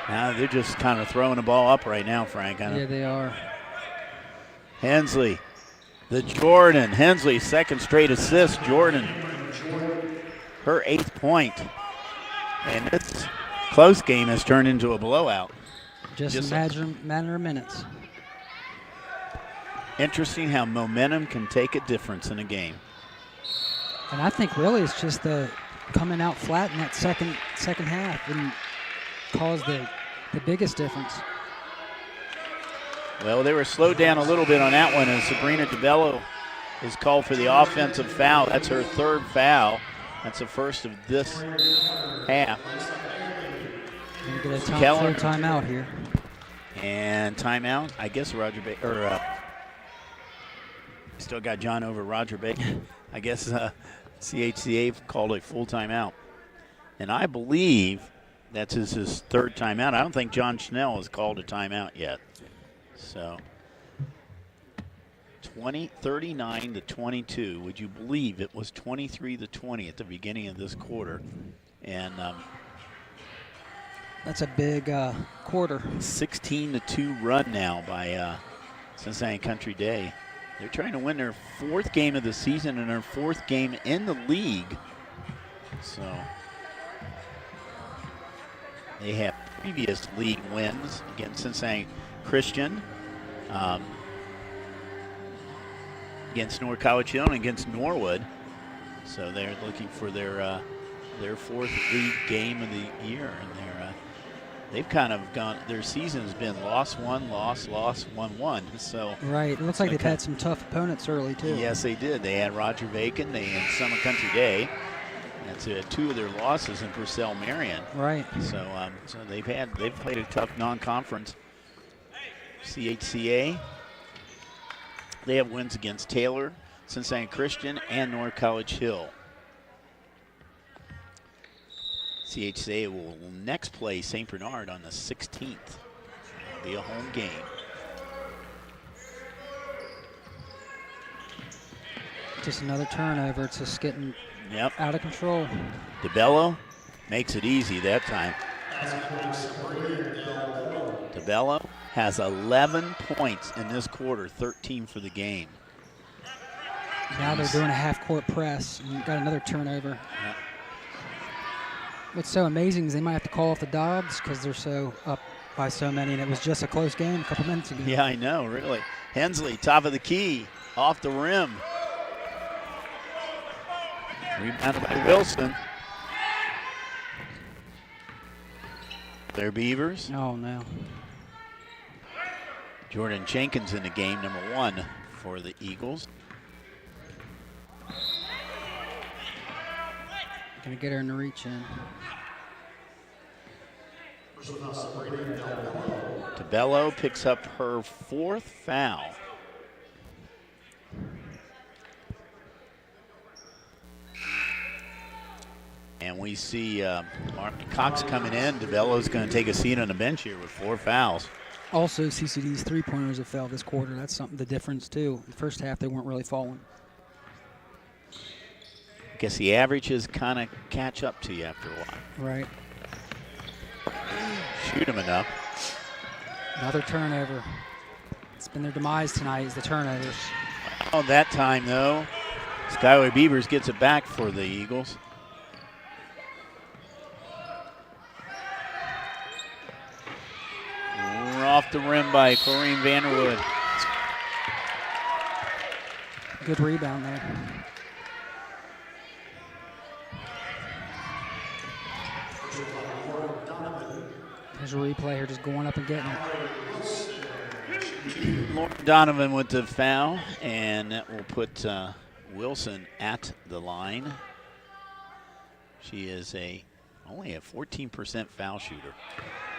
Now they're just kind of throwing the ball up right now, Frank. Yeah, they are. Hensley, the Jordan. Hensley, second straight assist. Jordan, her 8th point. And this close game has turned into a blowout. Just a matter of minutes. Interesting how momentum can take a difference in a game. And I think really it's just the coming out flat in that second half and caused the biggest difference. Well, they were slowed down a little bit on that one, and Sabrina DeBello is called for the offensive foul. That's her 3rd foul. That's the first of this half. Gonna get a Keller. full timeout here. And timeout, I guess Roger Baker, still got John over Roger Baker. I guess CHCA called a full timeout. And I believe that's his third timeout. I don't think John Schnell has called a timeout yet. So 39 to 22. Would you believe it was 23 to 20 at the beginning of this quarter? And that's a big quarter. 16 to 2 run now by Cincinnati Country Day. They're trying to win their fourth game of the season and their fourth game in the league. So they have previous league wins against Cincinnati Christian, against North College Hill, and against Norwood. So they're looking for their fourth league game of the year, and they've kind of gone. Their season has been loss, won, 1-1. So right, it looks like they've had some tough opponents early too. Yes, they did. They had Roger Bacon. They had Summit Country Day. That's two of their losses in Purcell Marion. Right. So they've played a tough non-conference. CHCA. They have wins against Taylor, Cincinnati Christian, and North College Hill. CHCA will next play St. Bernard on the 16th. It'll be a home game. Just another turnover. It's just getting out of control. DeBello makes it easy that time. DeBello has 11 points in this quarter, 13 for the game. Now they're doing a half-court press, and got another turnover. Yep. What's so amazing is they might have to call off the Dogs because they're so up by so many, and it was just a close game a couple minutes ago. Yeah, I know, really. Hensley, top of the key, off the rim. Rebounded by Wilson. Their Beavers. Oh, no. Jordan Jenkins in the game, number 1 for the Eagles. Gonna get her in the reach in. DeBello picks up her 4th foul. And we see Mark Cox coming in. DeBello's going to take a seat on the bench here with 4 fouls. Also, CCD's three-pointers have fell this quarter. That's something, the difference, too. The first half, they weren't really falling. I guess the averages kind of catch up to you after a while. Right. Shoot them enough. Another turnover. It's been their demise tonight is the turnovers. Oh, that time, though, Skyway Beavers gets it back for the Eagles. Off the rim by Corrine Vanderwood. Good rebound there. There's a replay here, just going up and getting it. Lauren Donovan with the foul, and that will put Wilson at the line. She is only a 14% foul shooter.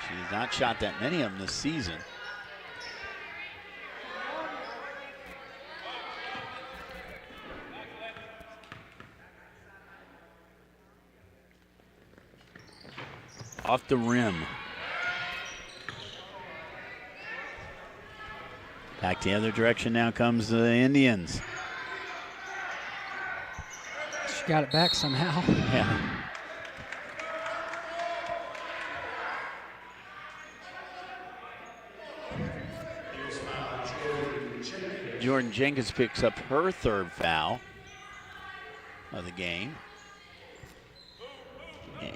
She's not shot that many of them this season. Off the rim. Back the other direction now comes the Indians. She got it back somehow. Yeah. Jordan Jenkins picks up her 3rd foul of the game.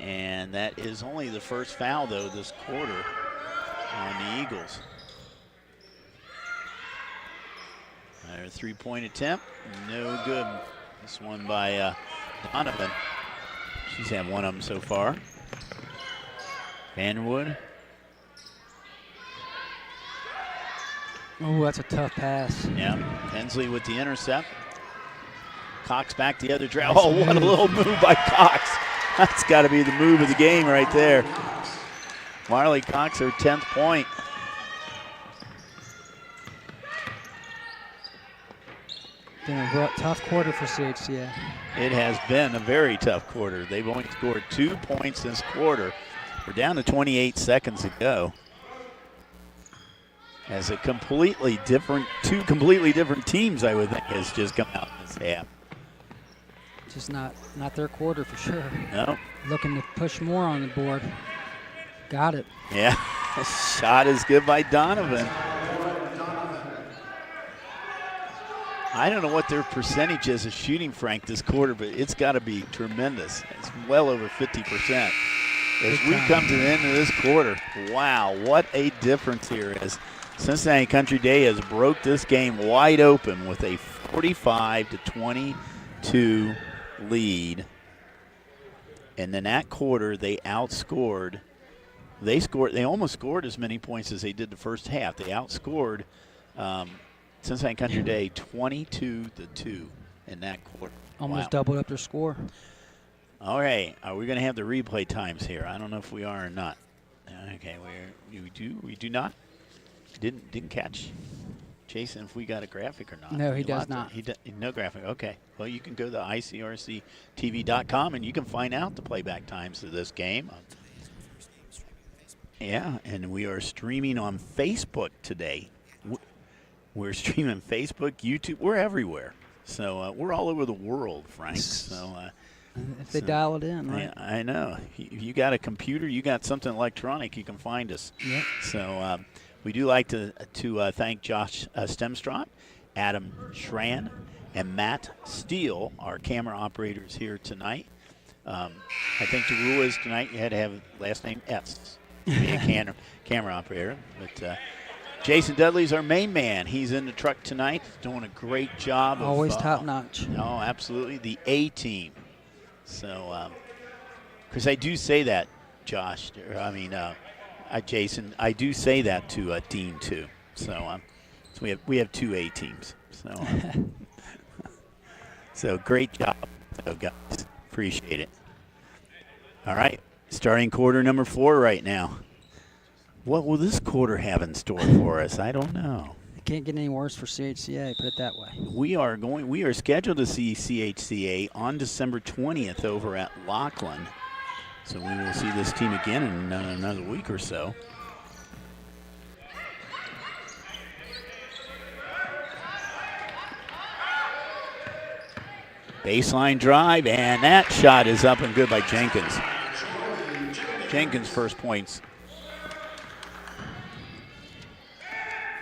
And that is only the first foul, though, this quarter on the Eagles. Their 3-point attempt, no good. This one by Donovan. She's had one of them so far. Vanderwood. Oh, that's a tough pass. Yeah, Hensley with the intercept. Cox back the other direction. Oh, what a little move by Cox. That's got to be the move of the game right there. Marley Cox, her 10th point. Been a tough quarter for CHCA. It has been a very tough quarter. They've only scored 2 points this quarter. We're down to 28 seconds to go. As two completely different teams, I would think, has just come out in this half. Just not their quarter for sure. No. Looking to push more on the board. Got it. Yeah, shot is good by Donovan. I don't know what their percentage is of shooting, Frank, this quarter, but it's got to be tremendous. It's well over 50%. As we come to the end of this quarter, wow, what a difference here is. Cincinnati Country Day has broke this game wide open with a 45-22 lead. And in that quarter, they outscored. They almost scored as many points as they did the first half. They outscored Cincinnati Country Day 22-2 in that quarter. Almost doubled up their score. All right, are we going to have the replay times here? I don't know if we are or not. Okay, we do not. Didn't catch Jason if we got a graphic or not. No, he does not. No graphic. Okay. Well, you can go to ICRC-TV.com and you can find out the playback times of this game. Yeah, and we are streaming on Facebook today. We're streaming Facebook, YouTube. We're everywhere. So we're all over the world, Frank. So if they dial it in, right? I know. If you got a computer, you got something electronic, you can find us. Yep. So we do like to thank Josh Stemstrop, Adam Schran, and Matt Steele, our camera operators here tonight. I think the rule is tonight you had to have last name S to be a camera operator. But Jason Dudley's our main man. He's in the truck tonight, doing a great job. Always top notch. Oh, absolutely. The A team. So, because I do say that, Josh. Jason. I do say that to Dean too. So, so we have two A teams. So, so great job, guys. Appreciate it. All right, starting quarter number 4 right now. What will this quarter have in store for us? I don't know. It can't get any worse for CHCA, put it that way. We are scheduled to see CHCA on December 20th over at Laughlin. So we will see this team again in another week or so. Baseline drive, and that shot is up and good by Jenkins. Jenkins' first points.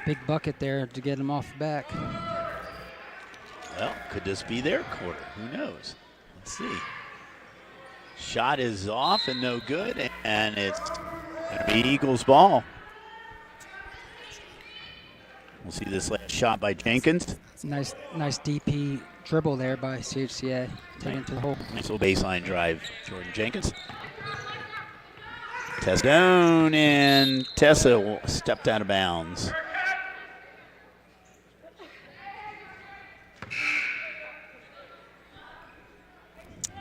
Big bucket there to get him off the back. Well, could this be their quarter? Who knows? Let's see. Shot is off and no good, and it's going to be Eagles ball. We'll see this last shot by Jenkins. Nice DP dribble there by CHCA. Take it to the hole. Nice little baseline drive, Jordan Jenkins. Tessa down, and Tessa stepped out of bounds.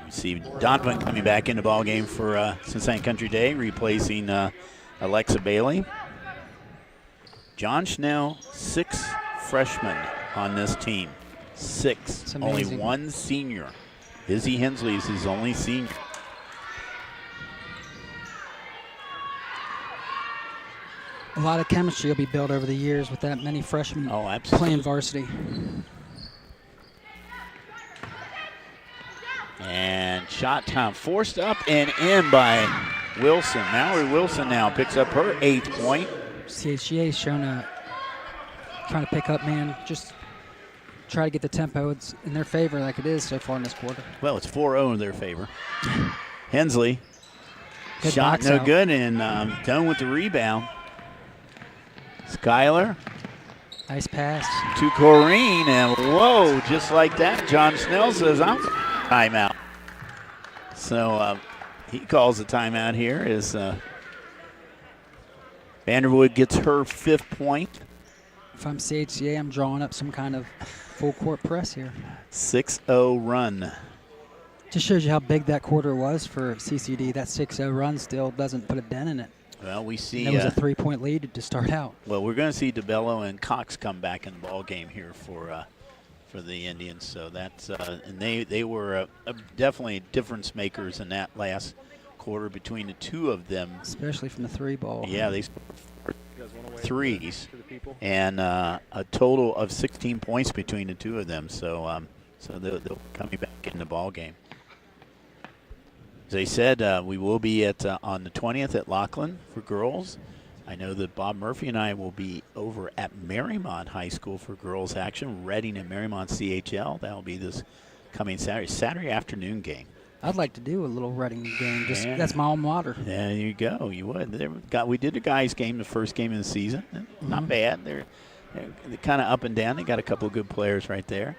We see Donovan coming back in the ball game for Cincinnati Country Day, replacing Alexa Bailey. John Schnell, 6 freshmen on this team. 6. Only 1 senior. Izzy Hensley is his only senior. A lot of chemistry will be built over the years with that many freshmen playing varsity. And shot time forced up and in by Wilson. Mallory Wilson now picks up her 8th point. CHCA shown trying to pick up, man. Just try to get the tempo. It's in their favor like it is so far in this quarter. Well, it's 4-0 in their favor. Hensley, good shot no good, and done with the rebound. Skyler. Nice pass. To Corrine, and whoa, just like that, John Snell says, I'm timeout. So he calls a timeout here as Vanderwood gets her 5th point. If I'm CHCA, I'm drawing up some kind of full court press here. 6-0 run. Just shows you how big that quarter was for CCD. That 6-0 run still doesn't put a dent in it. Well, we see. It was a 3-point lead to start out. Well, we're going to see DeBello and Cox come back in the ball game here for for the Indians. So that's and they were definitely difference makers in that last quarter between the two of them. Especially from the three ball. Yeah, they scored threes and a total of 16 points between the two of them. So so they'll coming back in the ball game. As I said, we will be at on the 20th at Laughlin for girls. I know that Bob Murphy and I will be over at Marymount High School for girls action, Reading and Marymount CHL. That will be this coming Saturday afternoon game. I'd like to do a little Reading game. Just that's my alma mater. There you go. You would. We did a guys game, the first game of the season. Not bad. They're kind of up and down. They got a couple of good players right there.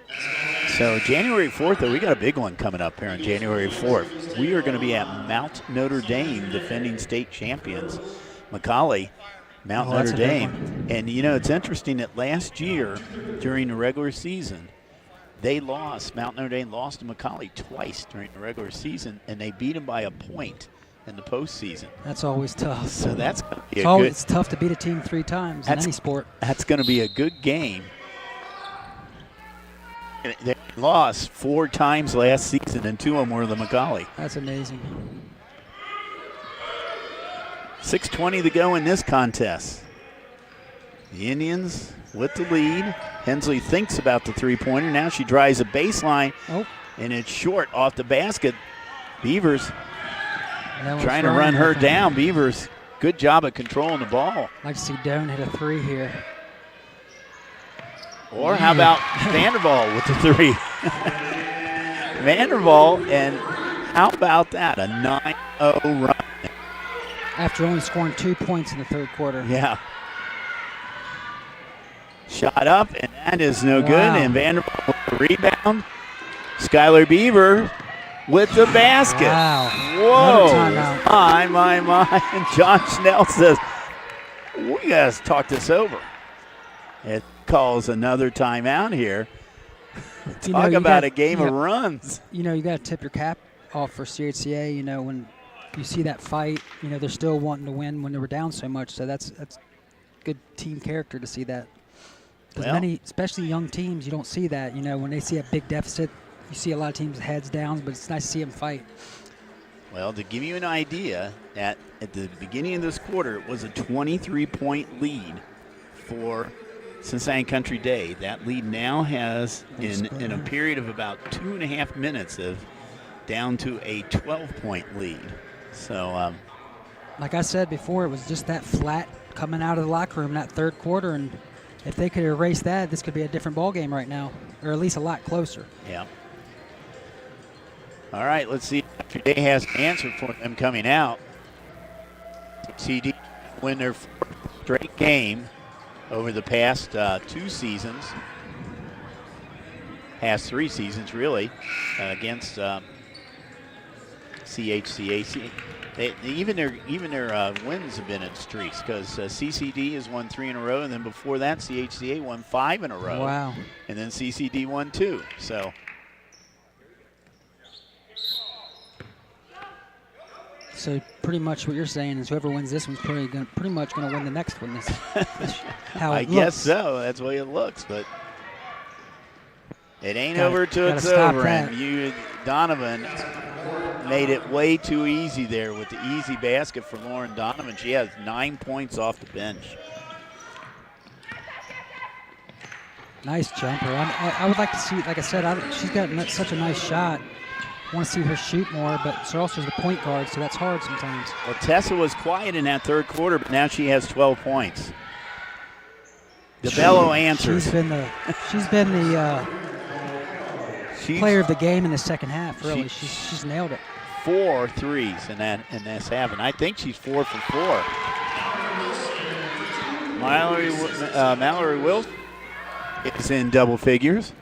So January 4th, though, we got a big one coming up here on January 4th. We are going to be at Mount Notre Dame, defending state champions. McCallie, Mount Notre Dame. And, you know, it's interesting that last year during the regular season, Mount Notre Dame lost to McCallie twice during the regular season, and they beat them by a point in the postseason. That's always tough. So that's going to be it's tough to beat a team 3 times in any sport. That's going to be a good game. They lost 4 times last season, and 2 of them were the McCallie. That's amazing. 6:20 to go in this contest. The Indians with the lead. Hensley thinks about the three-pointer. Now she drives a baseline, and it's short off the basket. Beavers trying to run her down. Beavers, good job at controlling the ball. I'd like to see Doan hit a 3 here. Or how about Vanderbilt with the 3? Vanderbilt, and how about that? A 9-0 run. After only scoring 2 points in the third quarter. Yeah. Shot up, and that is no good. And Vanderbilt with the rebound. Skylar Beaver with the basket. Wow. Whoa. My. And John Schnell says, we got to talk this over. It calls another timeout here. Talk about a game of runs. You know, you got to tip your cap off for CHCA. You know, when you see that fight, you know, they're still wanting to win when they were down so much. So that's good team character to see that. Because many, especially young teams, you don't see that. You know, when they see a big deficit, you see a lot of teams heads down, but it's nice to see them fight. Well, to give you an idea, at the beginning of this quarter, it was a 23-point lead for Cincinnati Country Day. That lead now has, in a period of about 2.5 minutes, down to a 12-point lead. So, like I said before, it was just that flat coming out of the locker room that third quarter, and if they could erase that, this could be a different ball game right now, or at least a lot closer. Yeah. All right, let's see if Country Day has an answer for them coming out. CD win their 4th straight game over the past 2 seasons. Past 3 seasons, really, against CHCA. Even their wins have been in streaks, because CCD has won 3 in a row, and then before that, CHCA won 5 in a row. Wow. And then CCD won 2. So pretty much what you're saying is whoever wins this one's pretty much going to win the next one. This how it looks. Guess so. That's the way it looks, but it ain't over till it's over. That. And Donovan made it way too easy there with the easy basket for Lauren Donovan. She has 9 points off the bench. Nice jumper. I would like to see, like I said, she's got such a nice shot. I want to see her shoot more, but she also is the point guard, so that's hard sometimes. Well, Tessa was quiet in that third quarter, but now she has 12 points. DeBello answers. She's been the player of the game in the second half, really. She's nailed it. 4 threes in this half, and I think she's 4 for 4. Mallory Wilson is in double figures.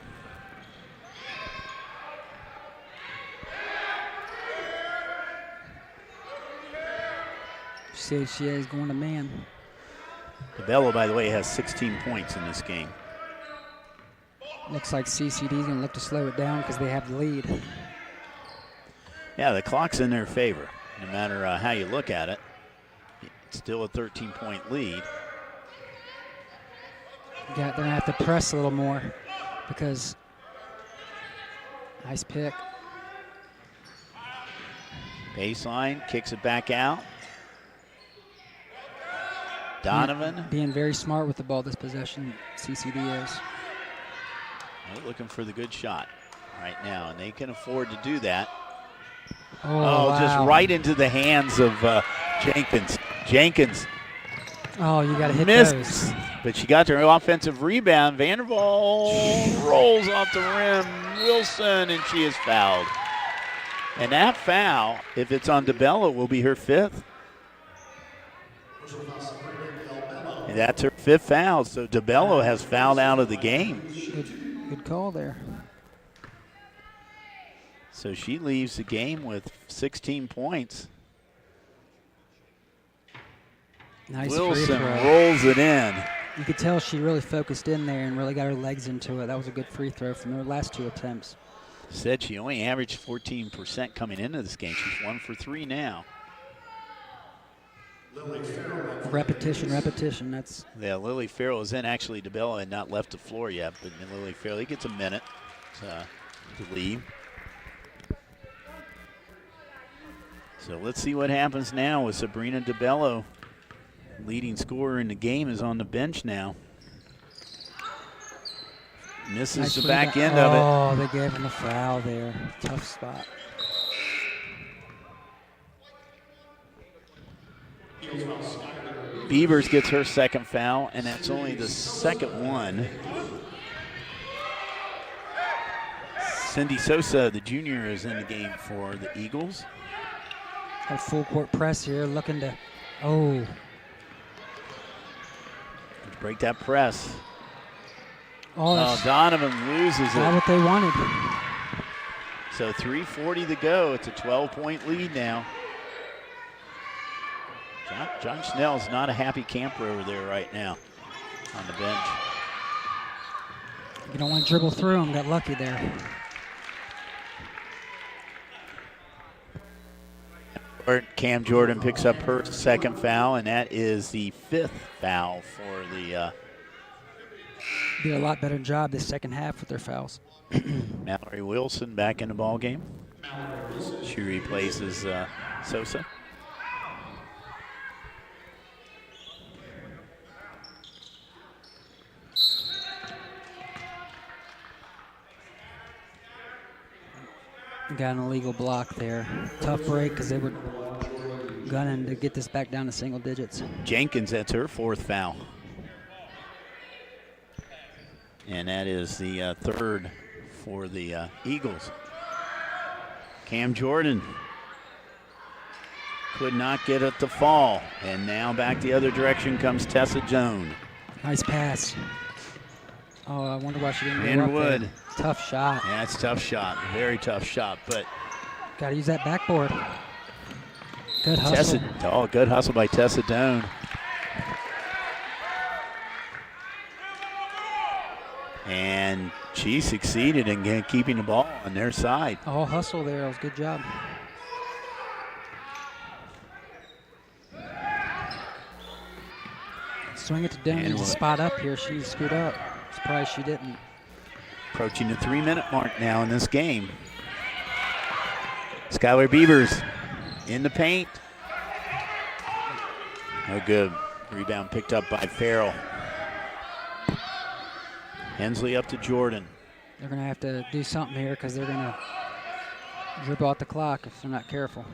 CHCA is going to man. DeBello, by the way, has 16 points in this game. Looks like CCD is going to look to slow it down because they have the lead. Yeah, the clock's in their favor. No matter how you look at it, it's still a 13-point lead. They're going to have to press a little more because Nice pick. Baseline, kicks it back out. Donovan. Being very smart with the ball this possession, CCD is. They're looking for the good shot right now, and they can afford to do that. Oh, wow. Just right into the hands of Jenkins. Jenkins. Oh, you got to hit missed, those. but she got her offensive rebound. Vanderval rolls off the rim. Wilson, and she is fouled. And that foul, if it's on DeBello, will be her 5th. And that's her 5th foul, so DeBello has fouled out of the game. Good call there. So she leaves the game with 16 points. Nice Wilson free throw. rolls it in. You could tell she really focused in there and really got her legs into it. That was a good free throw from her last 2 attempts. Said she only averaged 14% coming into this game. She's 1 for 3 now. Repetition. That's Lily Farrell is in. Actually, DeBello had not left the floor yet, but Lily Farrell gets a minute to leave. So let's see what happens now with Sabrina DeBello. Leading scorer in the game is on the bench now. Misses nice the back rebound. end of it. Oh, they gave him a foul there. Tough spot. Beavers gets her 2nd foul, and that's only the 2nd one. Cindy Sosa, the junior, is in the game for the Eagles. Got full court press here, looking to, oh. Break that press. Oh, Donovan loses it. not what they wanted. So 3:40 to go. It's a 12-point lead now. John Schnell's not a happy camper over there right now on the bench. You don't want to dribble through him. Got lucky there. Cam Jordan picks up her 2nd foul, and that is the 5th foul for the. Did a lot better job this second half with their fouls. Mallory Wilson back in the ball game. She replaces Sosa. Got an illegal block there. Tough break because they were gunning to get this back down to single digits. Jenkins, that's her 4th foul. And that is the 3rd for the Eagles. Cam Jordan could not get it to fall. And now back the other direction comes Tessa Jones. Nice pass. Oh, I wonder why she didn't go up Vanderwood. there. Tough shot. Yeah, it's a tough shot. Very tough shot. But got to use that backboard. Good hustle. Good hustle by Tessa Doan. And she succeeded in keeping the ball on their side. All hustle there. It was a good job. Swing it to Doan. Needs a spot up here. She screwed up. Surprised she didn't. Approaching the 3-minute mark now in this game. Skylar Beavers in the paint. No good. Rebound picked up by Farrell. Hensley up to Jordan. They're going to have to do something here because they're going to dribble out the clock if they're not careful.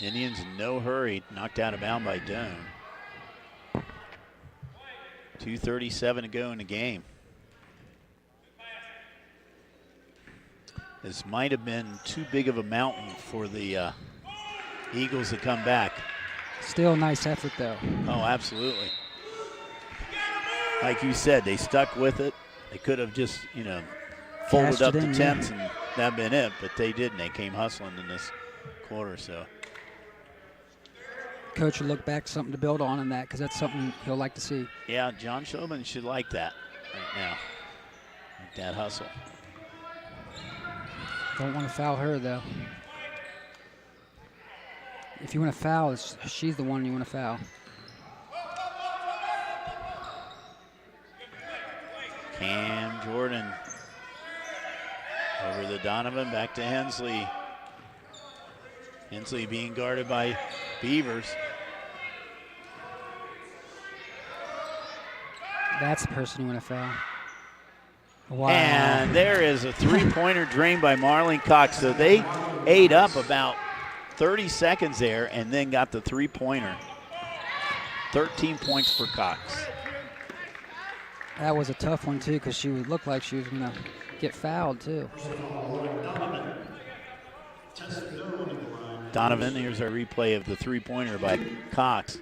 Indians in no hurry. Knocked out of bounds by Doan. 2:37 to go in the game. This might have been too big of a mountain for the Eagles to come back. Still a nice effort, though. Oh, absolutely. Like you said, they stuck with it. They could have just, folded up the tents and that'd been it, but they didn't. They came hustling in this quarter, so. Coach will look back, something to build on in that, because that's something he'll like to see. Yeah, John Showman should like that right now. Like that hustle. Don't want to foul her, though. If you want to foul, she's the one you want to foul. Cam Jordan over the Donovan, back to Hensley. Hensley being guarded by Beavers. That's the person you want to foul. Wow. And there is a three-pointer drained by Marlene Cox. So they ate up about 30 seconds there and then got the three-pointer. 13 points for Cox. That was a tough one, too, because she would look like she was going to get fouled, too. Donovan, here's our replay of the three-pointer by Cox.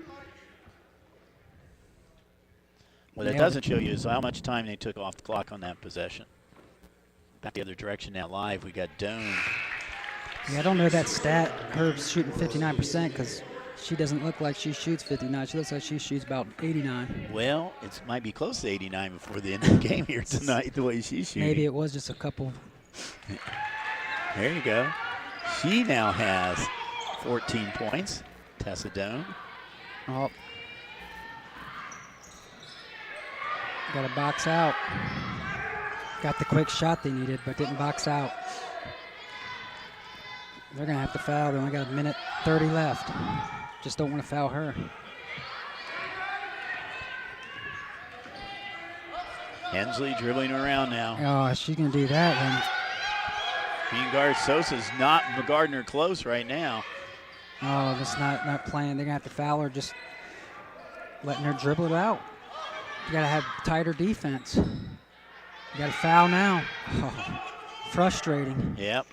What it doesn't show you is how much time they took off the clock on that possession. Back the other direction now live, we got Doan. Yeah, I don't know that stat, her shooting 59%, because she doesn't look like she shoots 59. She looks like she shoots about 89. Well, it might be close to 89 before the end of the game here tonight, the way she's shooting. Maybe it was just a couple. There you go. She now has 14 points. Tessa Doan. Oh. Got to box out. Got the quick shot they needed, but didn't box out. They're going to have to foul. They only got a minute 30 left. Just don't want to foul her. Hensley dribbling around now. Oh, she's going to do that then. Being guarded, Sosa's not guarding her close right now. Oh, that's not playing. They're going to have to foul her, just letting her dribble it out. You got to have tighter defense. You got to foul now. Oh, frustrating. Yep.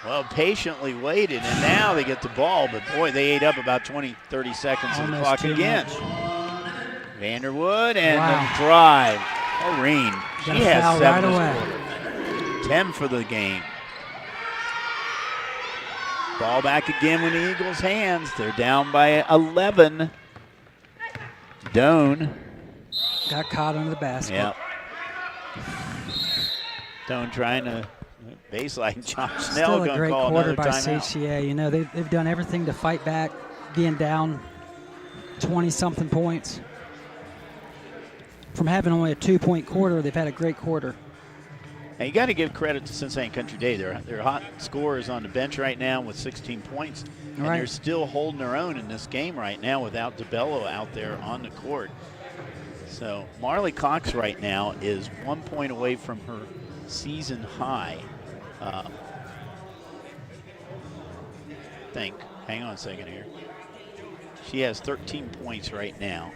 Well, patiently waited, and now they get the ball, but boy, they ate up about 20, 30 seconds of the clock again. Vanderwood and the drive. Irene, she has 7 right away. 10 for the game. Ball back again with the Eagles' hands. They're down by 11. Doan. Got caught under the basket. Yep. Doan trying to baseline. John Snell going to call another timeout. Still a great quarter by CHCA. You know, they've done everything to fight back, being down 20-something points. From having only a 2-point quarter, they've had a great quarter. Now you got to give credit to Cincinnati Country Day. Their hot scorers on the bench right now with 16 points, and they're still holding their own in this game right now without DeBello out there on the court. So Marley Cox right now is 1 point away from her season high. Hang on a second here. She has 13 points right now.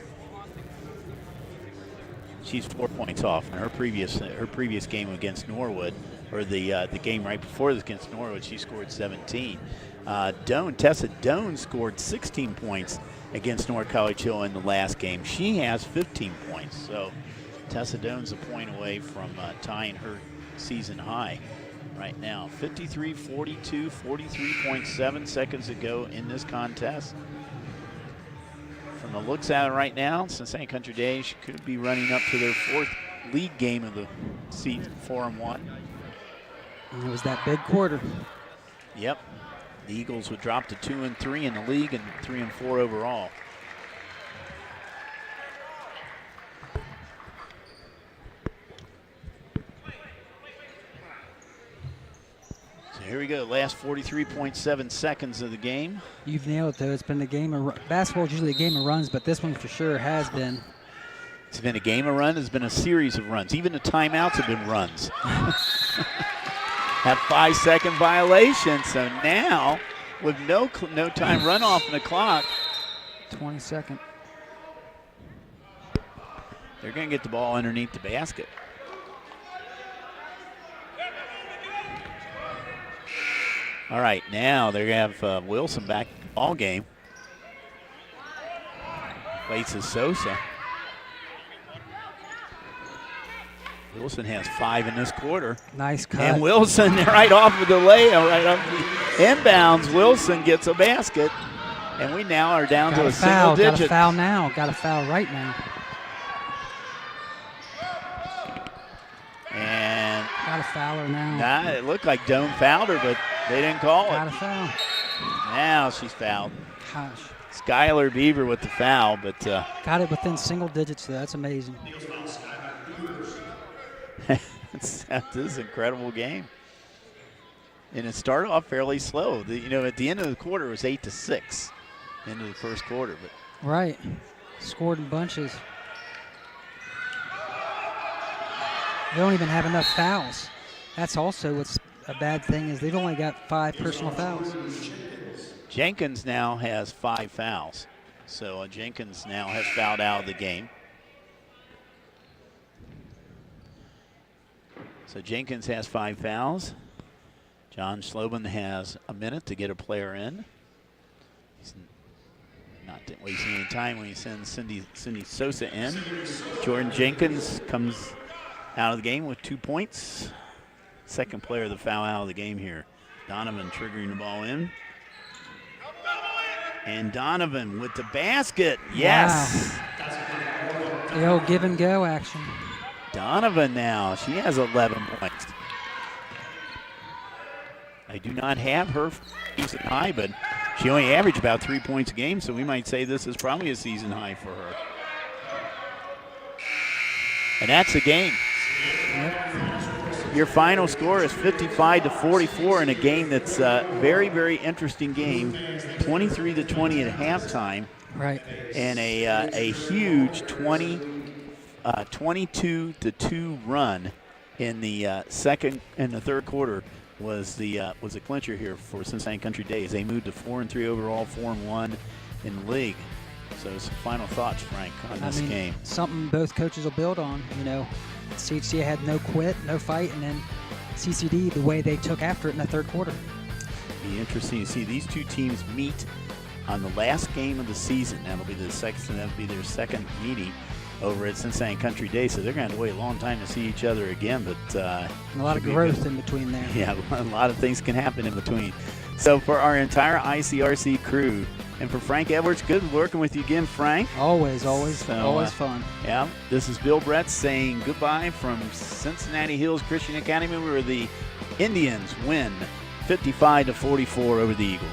She's 4 points off in her previous game against Norwood, or the game right before this against Norwood. She scored 17. Tessa Doan scored 16 points against North College Hill in the last game. She has 15 points, so Tessa Doan's a point away from tying her season high right now. 53-42, 43.7 seconds to go in this contest. From the looks at it right now, Cincinnati Country Day could be running up to their 4th league game of the season, 4-1. It was that big quarter. Yep. The Eagles would drop to 2-3 in the league and 3-4 overall. So here we go, last 43.7 seconds of the game. You've nailed it, though. It's been a game of basketball is usually a game of runs, but this one for sure has been. It's been a game of runs. It's been a series of runs. Even the timeouts have been runs. That 5-second violation. So now, with no time run off in the clock. 22nd. They're going to get the ball underneath the basket. All right, now they're going to have Wilson back all game. Faces Sosa. Wilson has 5 in this quarter. Nice cut. And Wilson right off of the layup, right off the inbounds. Wilson gets a basket. And we now are down to a single digit. Got a foul now. Got a foul right now. And got a fouler now. Nah, it looked like Doan fouled her, but they didn't call it. Got a foul. Now she's fouled. Gosh. Skylar Beaver with the foul, but got it within single digits, though. That's amazing. this is an incredible game. And it started off fairly slow. At the end of the quarter, it was 8-6 into the first quarter. But right. Scored in bunches. They don't even have enough fouls. That's also what's a bad thing is they've only got 5 personal fouls. Jenkins now has 5 fouls. So Jenkins now has fouled out of the game. So Jenkins has 5 fouls. John Slobin has a minute to get a player in. He's not wasting any time when he sends Cindy Sosa in. Jordan Jenkins comes out of the game with 2 points. Second player of the foul out of the game here. Donovan triggering the ball in. And Donovan with the basket. Yes. Wow. The old give and go action. Donovan now. She has 11 points. I do not have her season high, but she only averaged about 3 points a game, so we might say this is probably a season high for her. And that's the game. Yep. Your final score is 55-44 in a game that's a very, very interesting game. 23-20 at halftime. Right. And a huge 22-2 run in the third quarter was a clincher here for Cincinnati Country Days. They moved to 4-3 overall, 4-1 in the league. So some final thoughts, Frank, on this game. Something both coaches will build on. CHCA had no quit, no fight, and then CCD, the way they took after it in the third quarter. Be interesting to see these two teams meet on the last game of the season. That'll be their second meeting over at Cincinnati Country Days. So they're going to wait a long time to see each other again. But a lot of growth in between there. Yeah, a lot of things can happen in between. So for our entire ICRC crew, and for Frank Edwards, good working with you again, Frank. Always fun. Yeah, this is Bill Brett saying goodbye from Cincinnati Hills Christian Academy, where the Indians win 55-44 over the Eagles.